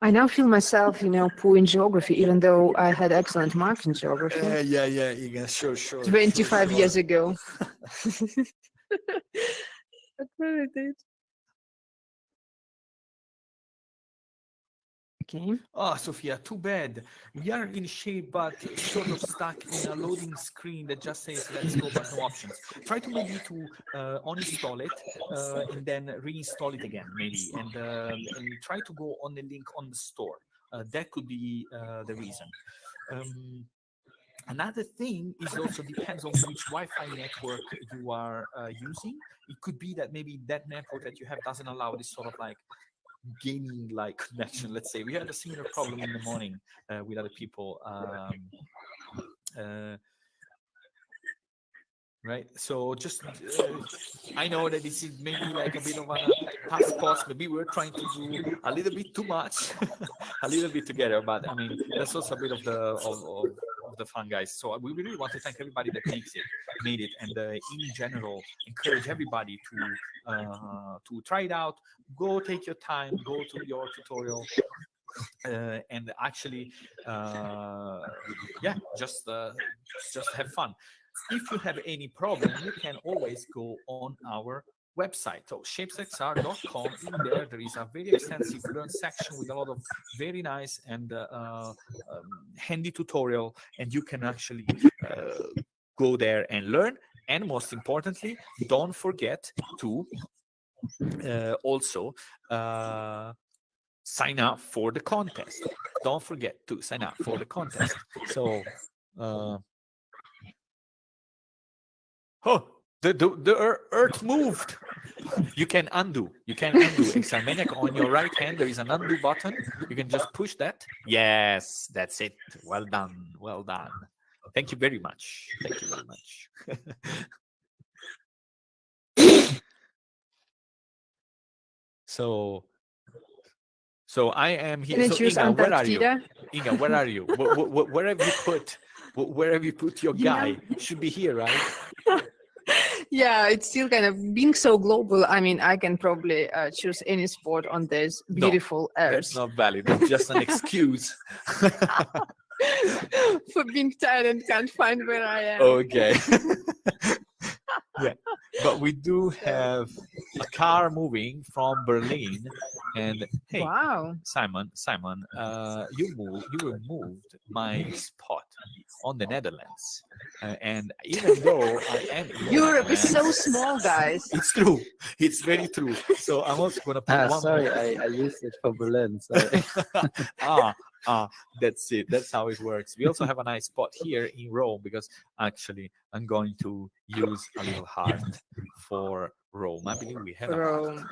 I now feel myself, poor in geography, even though I had excellent marks in geography yeah, Inga, sure. 25 years ago. I really did. Okay. Oh, Sophia, too bad. We are in shape, but sort of stuck in a loading screen that just says let's go, but no options. Try to maybe to uninstall it and then reinstall it again, maybe, and try to go on the link on the store. That could be the reason. Another thing is also depends on which Wi-Fi network you are using. It could be that maybe that network that you have doesn't allow this sort of like gaming like connection. Let's say we had a similar problem in the morning with other people, right? So just I know that this is maybe like a bit of a tough spot. Maybe we're trying to do a little bit too much, a little bit together, but I mean that's also a bit of the fun, guys. So we really want to thank everybody that made it, and in general encourage everybody to try it out. Go take your time, go to your tutorial, and actually just have fun. If you have any problem, you can always go on our website, so shapesxr.com. In there is a very extensive learn section with a lot of very nice and handy tutorial, and you can actually go there and learn. And most importantly, don't forget to also sign up for the contest. Don't forget to sign up for the contest. So the Earth moved. You can undo. Examaniac, on your right hand, there is an undo button. You can just push that. Yes, that's it. Well done. Thank you very much. So I am here. So Inga, where are you? Inga, where are you? Where have you put your guy? Should be here, right? Yeah, it's still kind of being so global. I mean, I can probably choose any sport on this beautiful earth. That's not valid. That's just an excuse. For being tired and can't find where I am. Okay. Yeah, but we do have a car moving from Berlin, and hey, wow, Simon, you removed my spot on the Netherlands, and even though I am in Europe is so small, guys. It's true. It's very true. So I'm also gonna put one. Sorry, I used it for Berlin. Sorry. That's it. That's how it works. We also have a nice spot here in Rome because actually I'm going to use a little heart for Rome. I believe we have Rome.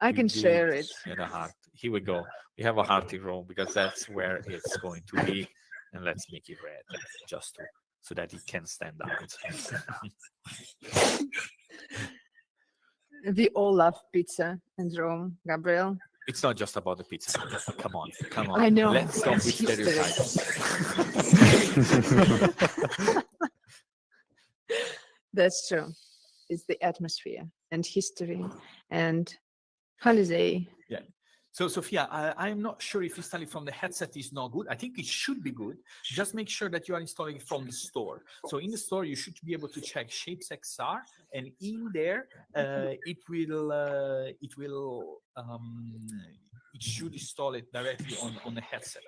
I can share it. And a heart. Here we go. We have a heart in Rome because that's where it's going to be. And let's make it red just so that it can stand out. We all love pizza and Rome, Gabriel. It's not just about the pizza. Come on. I know. Let's stop with It's history. stereotypes. That's true. It's the atmosphere and history and holiday. Yeah. So, Sophia, I'm not sure if installing from the headset is not good. I think it should be good. Just make sure that you are installing it from the store. So in the store, you should be able to check ShapesXR, and in there, it should install it directly on the headset.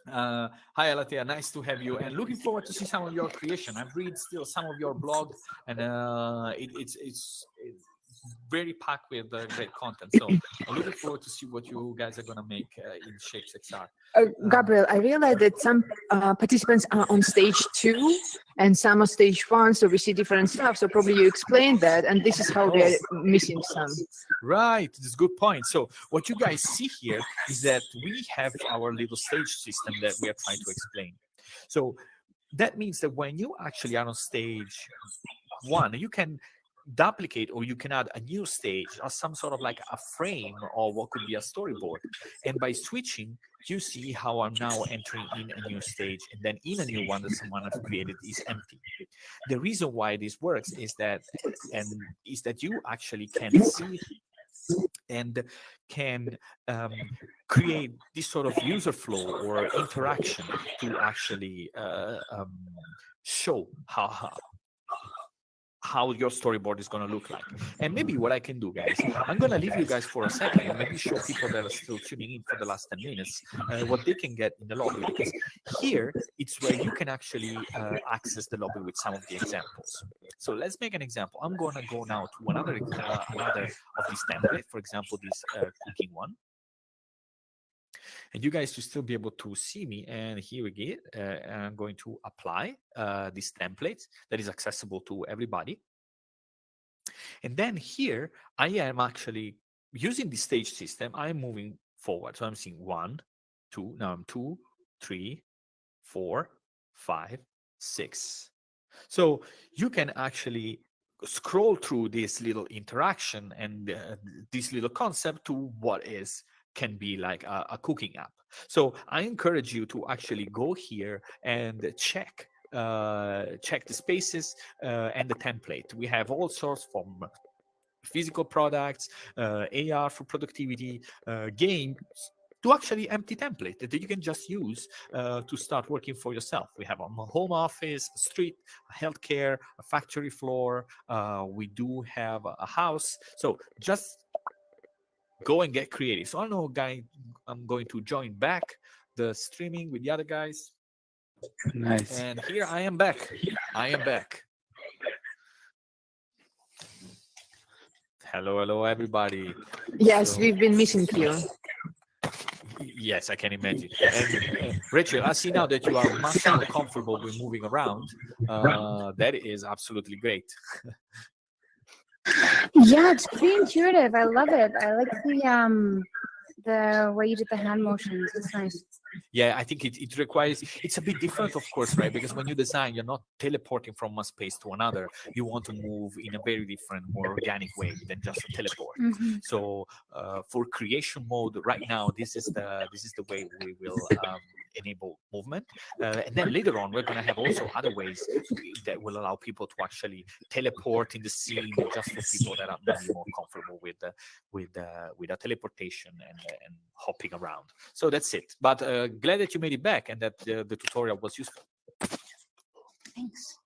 Hi, Alatea. Nice to have you, and looking forward to see some of your creation. I've read still some of your blog, and it's very packed with great content. So I'm looking forward to see what you guys are going to make in ShapesXR. Gabriel, I realized that some participants are on stage 2 and some on stage 1, so we see different stuff. So probably you explained that, and this is how we're missing some. Right, that's a good point. So what you guys see here is that we have our little stage system that we are trying to explain. So that means that when you actually are on stage 1, you can duplicate or you can add a new stage or some sort of like a frame or what could be a storyboard, and by switching you see how I'm now entering in a new stage, and then in a new one that someone has created is empty. The reason why this works is that you actually can see and can create this sort of user flow or interaction to actually show how your storyboard is going to look like. And maybe what I can do, guys, I'm going to leave you guys for a second and maybe show people that are still tuning in for the last 10 minutes what they can get in the lobby, because here it's where you can actually access the lobby with some of the examples. So let's make an example. I'm going to go now to another of these templates, for example, this cooking one. And you guys should still be able to see me. And here we go. I'm going to apply this template that is accessible to everybody. And then here, I am actually using the stage system. I'm moving forward. So I'm seeing 1, 2. Now I'm 2, 3, 4, 5, 6. So you can actually scroll through this little interaction and this little concept to what can be like a cooking app. So I encourage you to actually go here and check the spaces and the template. We have all sorts from physical products, AR for productivity, games, to actually empty template that you can just use to start working for yourself. We have a home office, a street, a healthcare, a factory floor. We do have a house. So just go and get creative. So I know, guy, I'm going to join back the streaming with the other guys. Nice. And here I am back. Hello, everybody. Yes, we've been missing you. Yes, I can imagine. And Rachel, I see now that you are much more comfortable with moving around. That is absolutely great. Yeah, it's pretty intuitive. I love it. I like the way you did the hand motions. It's nice. Yeah, I think it requires, it's a bit different, of course, right? Because when you design, you're not teleporting from one space to another. You want to move in a very different, more organic way than just a teleport. Mm-hmm. So for creation mode right now, this is the way we will enable movement. And then later on, we're going to have also other ways that will allow people to actually teleport in the scene, just for people that are maybe more comfortable with a teleportation and hopping around. So that's it. But glad that you made it back and that the tutorial was useful. Thanks.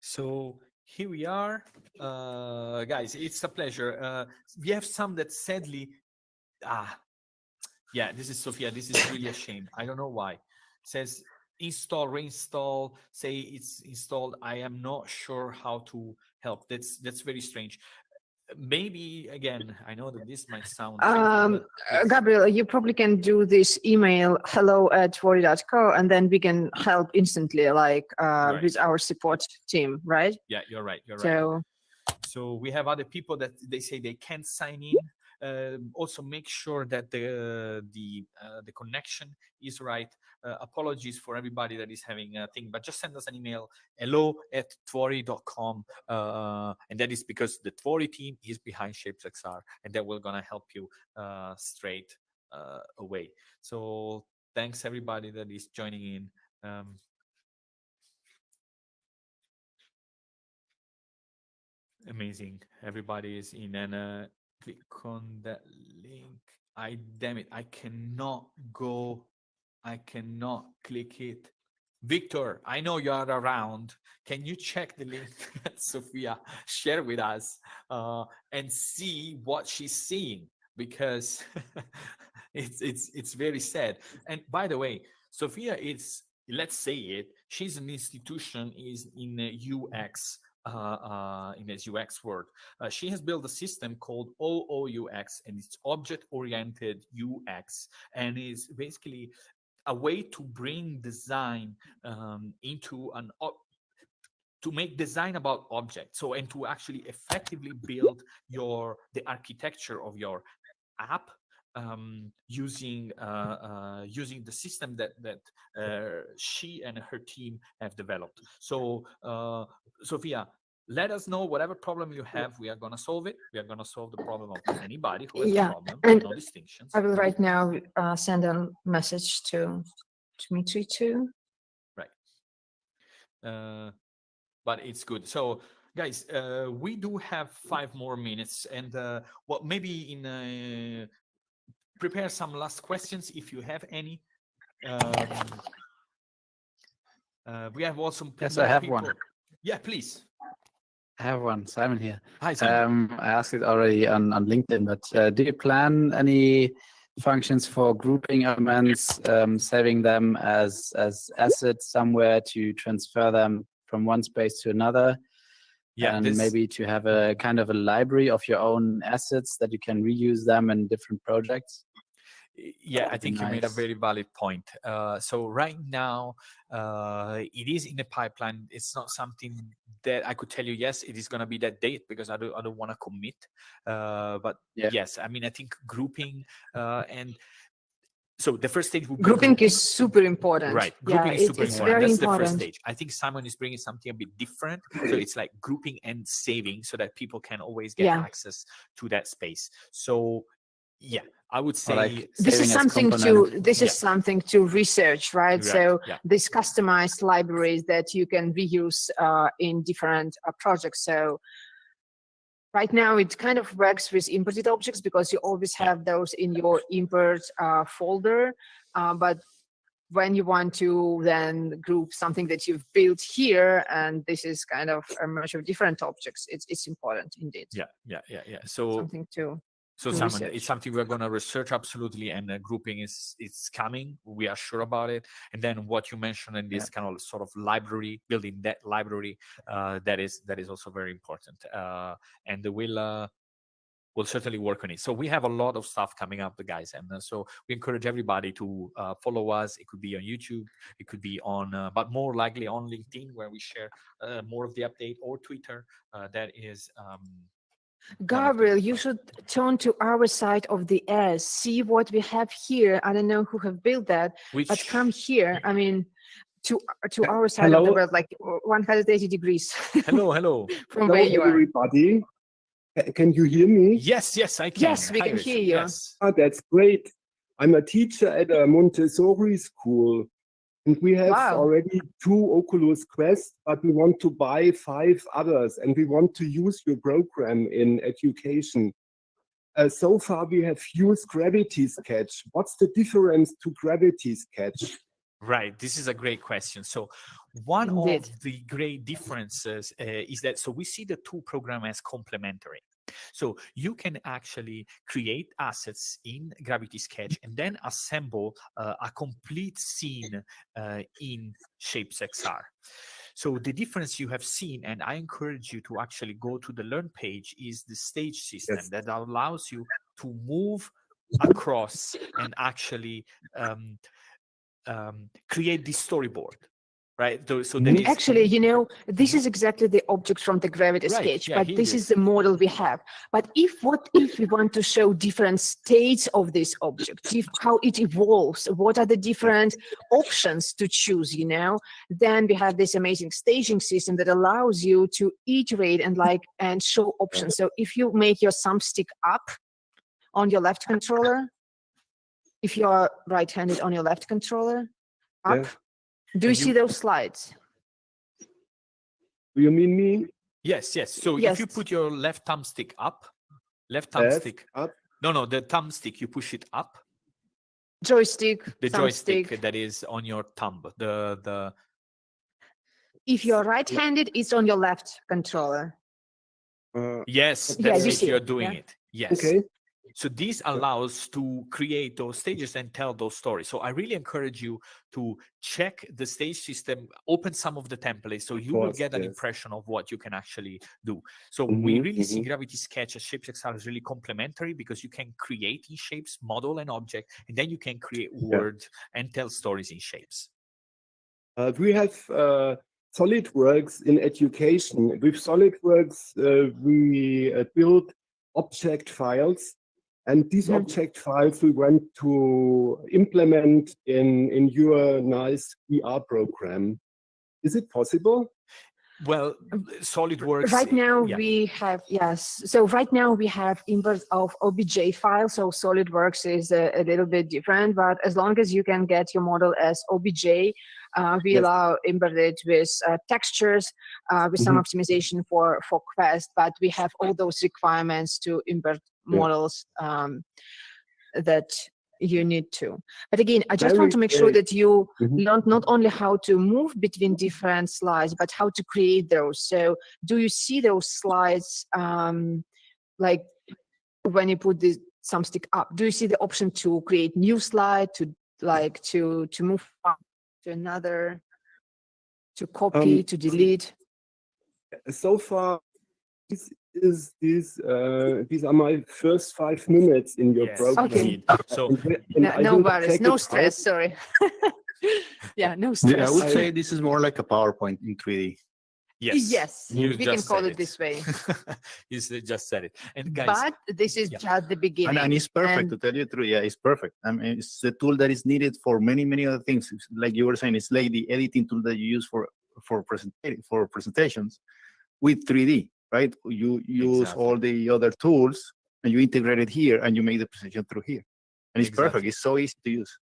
So here we are, guys. It's a pleasure. We have some that sadly, yeah, this is Sophia. This is really a shame. I don't know why. It says install, reinstall, say it's installed. I am not sure how to help. That's very strange. Maybe again, I know that this might sound Gabriel, you probably can do this email hello@tvori.co, and then we can help instantly, like Right. with our support team, right? Yeah, you're right. So So we have other people that they say they can't sign in. Also make sure that the connection is right. Apologies for everybody that is having a thing, but just send us an email, hello@tvori.com, and that is because the Tvori team is behind ShapesXR, and that we're gonna help you straight away. So thanks everybody that is joining in. Amazing, everybody is in, and click on that link. Damn it, I cannot click it. Victor, I know you are around. Can you check the link that Sophia shared with us and see what she's seeing? Because it's very sad. And by the way, Sophia is, let's say it, she's an institution is in UX. In the UX world, she has built a system called OOUX, and it's object-oriented UX, and is basically a way to bring design into to make design about objects. So, and to actually effectively build the architecture of your app using the system that she and her team have developed. So, Sophia, let us know whatever problem you have. We are going to solve it. We are going to solve the problem of anybody who has a problem. And no distinctions. I will right now send a message to Dmitry too. Right. But it's good. So, guys, we do have 5 more minutes, and well, maybe in prepare some last questions if you have any. We have also Yes, I have people. one. Yeah, please. I have one. Simon here. Hi, Simon. I asked it already on LinkedIn, but do you plan any functions for grouping elements, saving them as assets somewhere to transfer them from one space to another? Yeah, and maybe to have a kind of a library of your own assets that you can reuse them in different projects? Yeah, I think you made a very valid point. So right now, it is in the pipeline. It's not something that I could tell you, yes, it is going to be that date, because I don't want to commit. But yes, I mean, I think grouping and so the first stage would be grouping is super important. Right, grouping is super important. Very That's important. the first stage. I think Simon is bringing something a bit different. So it's like grouping and saving, so that people can always get access to that space. So yeah, I would say like this is something to research, right? So these customized libraries that you can reuse in different projects. So right now it kind of works with imported objects because you always have those in your import folder, but when you want to then group something that you've built here, and this is kind of a merge of different objects, it's important indeed. Yeah. So something to Simon, research. it's something we're going to research absolutely, and grouping it's coming. We are sure about it. And then what you mentioned in this kind of sort of library, building that library, that is also very important. And we'll certainly work on it. So we have a lot of stuff coming up, guys, and so we encourage everybody to follow us. It could be on YouTube, it could be on, but more likely on LinkedIn, where we share more of the update, or Twitter. That is. Gabriel, you should turn to our side of the S. See what we have here. I don't know who have built that, but come here. I mean, to our side of the world, like 180 degrees. Hello. From where you are. Everybody. Can you hear me? Yes, I can. Yes, we can hear you. Yes. That's great. I'm a teacher at a Montessori school. And we have already 2 Oculus Quest, but we want to buy 5 others, and we want to use your program in education. So far, we have used Gravity Sketch. What's the difference to Gravity Sketch? Right, this is a great question. So one of the great differences is that, so we see the 2 programs as complementary. So you can actually create assets in Gravity Sketch and then assemble a complete scene in ShapesXR. So the difference you have seen, and I encourage you to actually go to the Learn page, is the stage system that allows you to move across and actually create this storyboard. right? So there is actually, this is exactly the object from the gravity sketch, but this is the model we have. But what if we want to show different states of this object, how it evolves, what are the different options to choose, then we have this amazing staging system that allows you to iterate and show options. So if you make your thumbstick up on your left controller, if you are right-handed on your left controller, up, do you see those slides? Do you mean me? Yes. So if you put your left thumbstick up, up. No, the thumbstick, you push it up. Joystick. The joystick that is on your thumb. If you're right-handed, it's on your left controller. Yes, that's if you're doing it. Yes. Okay. So this allows to create those stages and tell those stories. So I really encourage you to check the stage system, open some of the templates, so you will get an impression of what you can actually do. So we really see Gravity Sketch as ShapesXR is really complementary, because you can create in Shapes, model and object, and then you can create words and tell stories in Shapes. We have SolidWorks in education. With SolidWorks, we build object files. And these object files we want to implement in your nice VR program. Is it possible? Well, SolidWorks. Right now we have, So right now we have inverts of OBJ files. So SolidWorks is a little bit different, but as long as you can get your model as OBJ, we allow embedded with textures, with some optimization for Quest, but we have all those requirements to embed models that you need to. But again, I just want to make sure that you learn not only how to move between different slides, but how to create those. So do you see those slides, like when you put the thumbstick up, do you see the option to create new slide, to move to another, to copy, to delete? So far, these are my first 5 minutes in your program. Okay. So no worries, no stress. Sorry. No stress. Yeah, I would say this is more like a PowerPoint in 3D. Yes, we can call it this way. You just said it. And guys, but this is just the beginning. And it's perfect, to tell you the truth. Yeah, it's perfect. I mean, it's the tool that is needed for many, many other things. Like you were saying, it's like the editing tool that you use for presentations with 3D. Right? You use all the other tools and you integrate it here and you make the presentation through here. And it's perfect. It's so easy to use.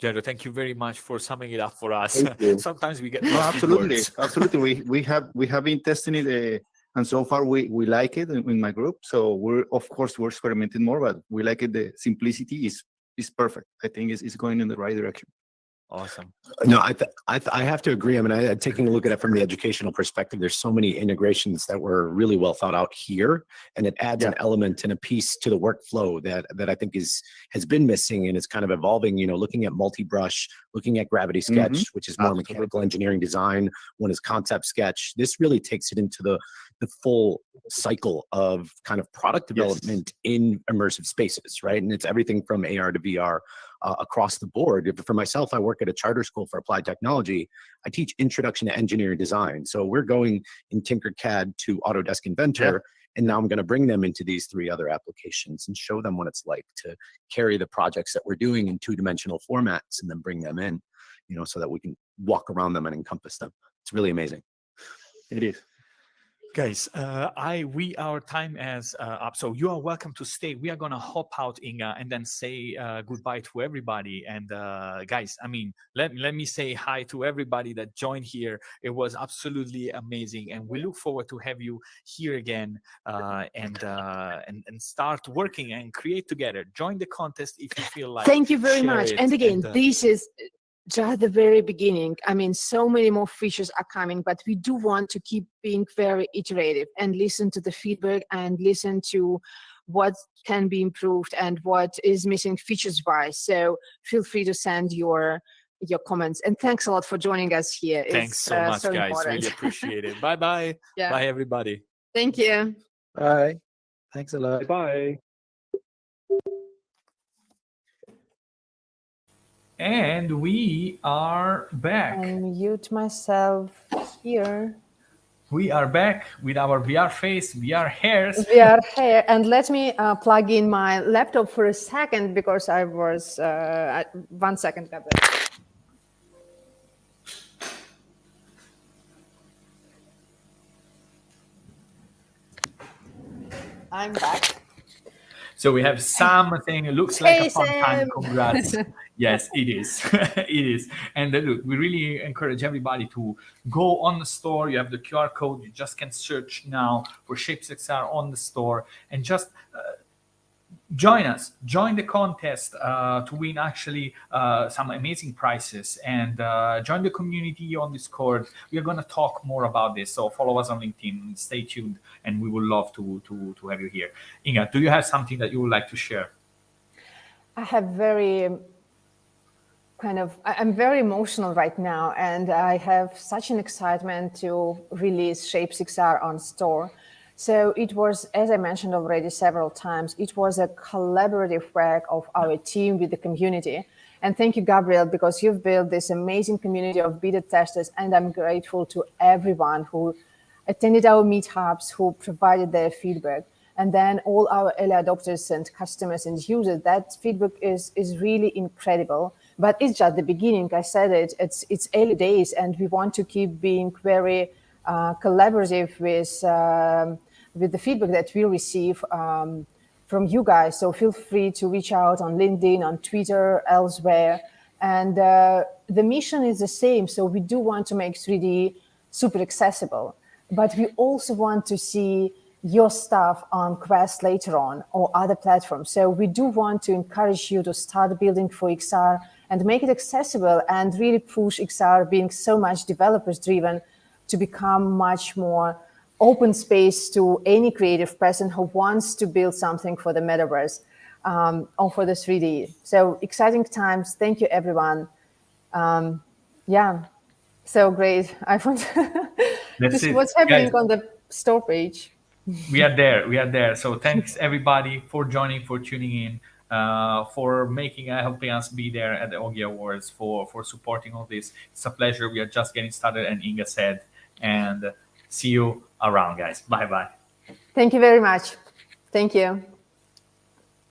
Jero, thank you very much for summing it up for us. Sometimes we get absolutely. We have been testing it and so far we like it in my group. So we're experimenting more, but we like it. The simplicity is perfect. I think it's going in the right direction. Awesome. No, I have to agree. I mean, taking a look at it from the educational perspective, there's so many integrations that were really well thought out here, and it adds an element and a piece to the workflow that I think has been missing, and it's kind of evolving. Looking at multi-brush, looking at Gravity Sketch, which is more mechanical engineering design. One is Concept Sketch. This really takes it into the full cycle of kind of product development in immersive spaces, right? And it's everything from AR to VR. Across the board. For myself, I work at a charter school for applied technology. I teach introduction to engineering design. So we're going in Tinkercad to Autodesk Inventor, and now I'm going to bring them into these 3 other applications and show them what it's like to carry the projects that we're doing in 2-dimensional formats and then bring them in, so that we can walk around them and encompass them. It's really amazing. It is. Guys, our time is up, so you are welcome to stay. We are gonna hop out, Inga, and then say goodbye to everybody. And guys, I mean, let me say hi to everybody that joined here. It was absolutely amazing, and we look forward to have you here again and start working and create together. Join the contest if you feel like. Thank you very much. And again, this is just the very beginning. I mean, so many more features are coming, but we do want to keep being very iterative and listen to the feedback and listen to what can be improved and what is missing features wise. So feel free to send your comments, and thanks a lot for joining us here. Thanks so much, guys. Important. Really appreciate it. Bye. Bye, everybody. Thank you. Bye. Thanks a lot. Bye. And we are back. Unmute myself here. We are back with our VR face, VR hairs. We are here. And let me plug in my laptop for a second because I was, 1 second, Gabriel. I'm back. So we have something, it looks like Hey, a fun time. Sam. Congrats. Yes, it is. It is. And look, we really encourage everybody to go on the store. You have the QR code. You just can search now for ShapesXR on the store and just join us. Join the contest to win actually some amazing prizes, and join the community on Discord. We are going to talk more about this. So follow us on LinkedIn. Stay tuned, and we would love to have you here. Inga, do you have something that you would like to share? I have I'm very emotional right now, and I have such an excitement to release ShapesXR on store. So it was, as I mentioned already several times, it was a collaborative work of our team with the community. And thank you, Gabriel, because you've built this amazing community of beta testers, and I'm grateful to everyone who attended our meetups, who provided their feedback. And then all our early adopters and customers and users, that feedback is really incredible. But it's just the beginning. I said it, it's early days, and we want to keep being very collaborative with the feedback that we receive from you guys. So feel free to reach out on LinkedIn, on Twitter, elsewhere. And the mission is the same. So we do want to make 3D super accessible, but we also want to see your stuff on Quest later on or other platforms. So we do want to encourage you to start building for XR and make it accessible and really push XR being so much developers driven to become much more open space to any creative person who wants to build something for the metaverse or for the 3D. So exciting times. Thank you, everyone. Yeah, so great. I want to see what's happening on the store page. We are there. We are there. So thanks everybody for joining, for tuning in, for helping us be there at the Ogi Awards, for supporting all this. It's a pleasure. We are just getting started, and Inga said, and see you around, guys. Bye bye. Thank you very much. Thank you.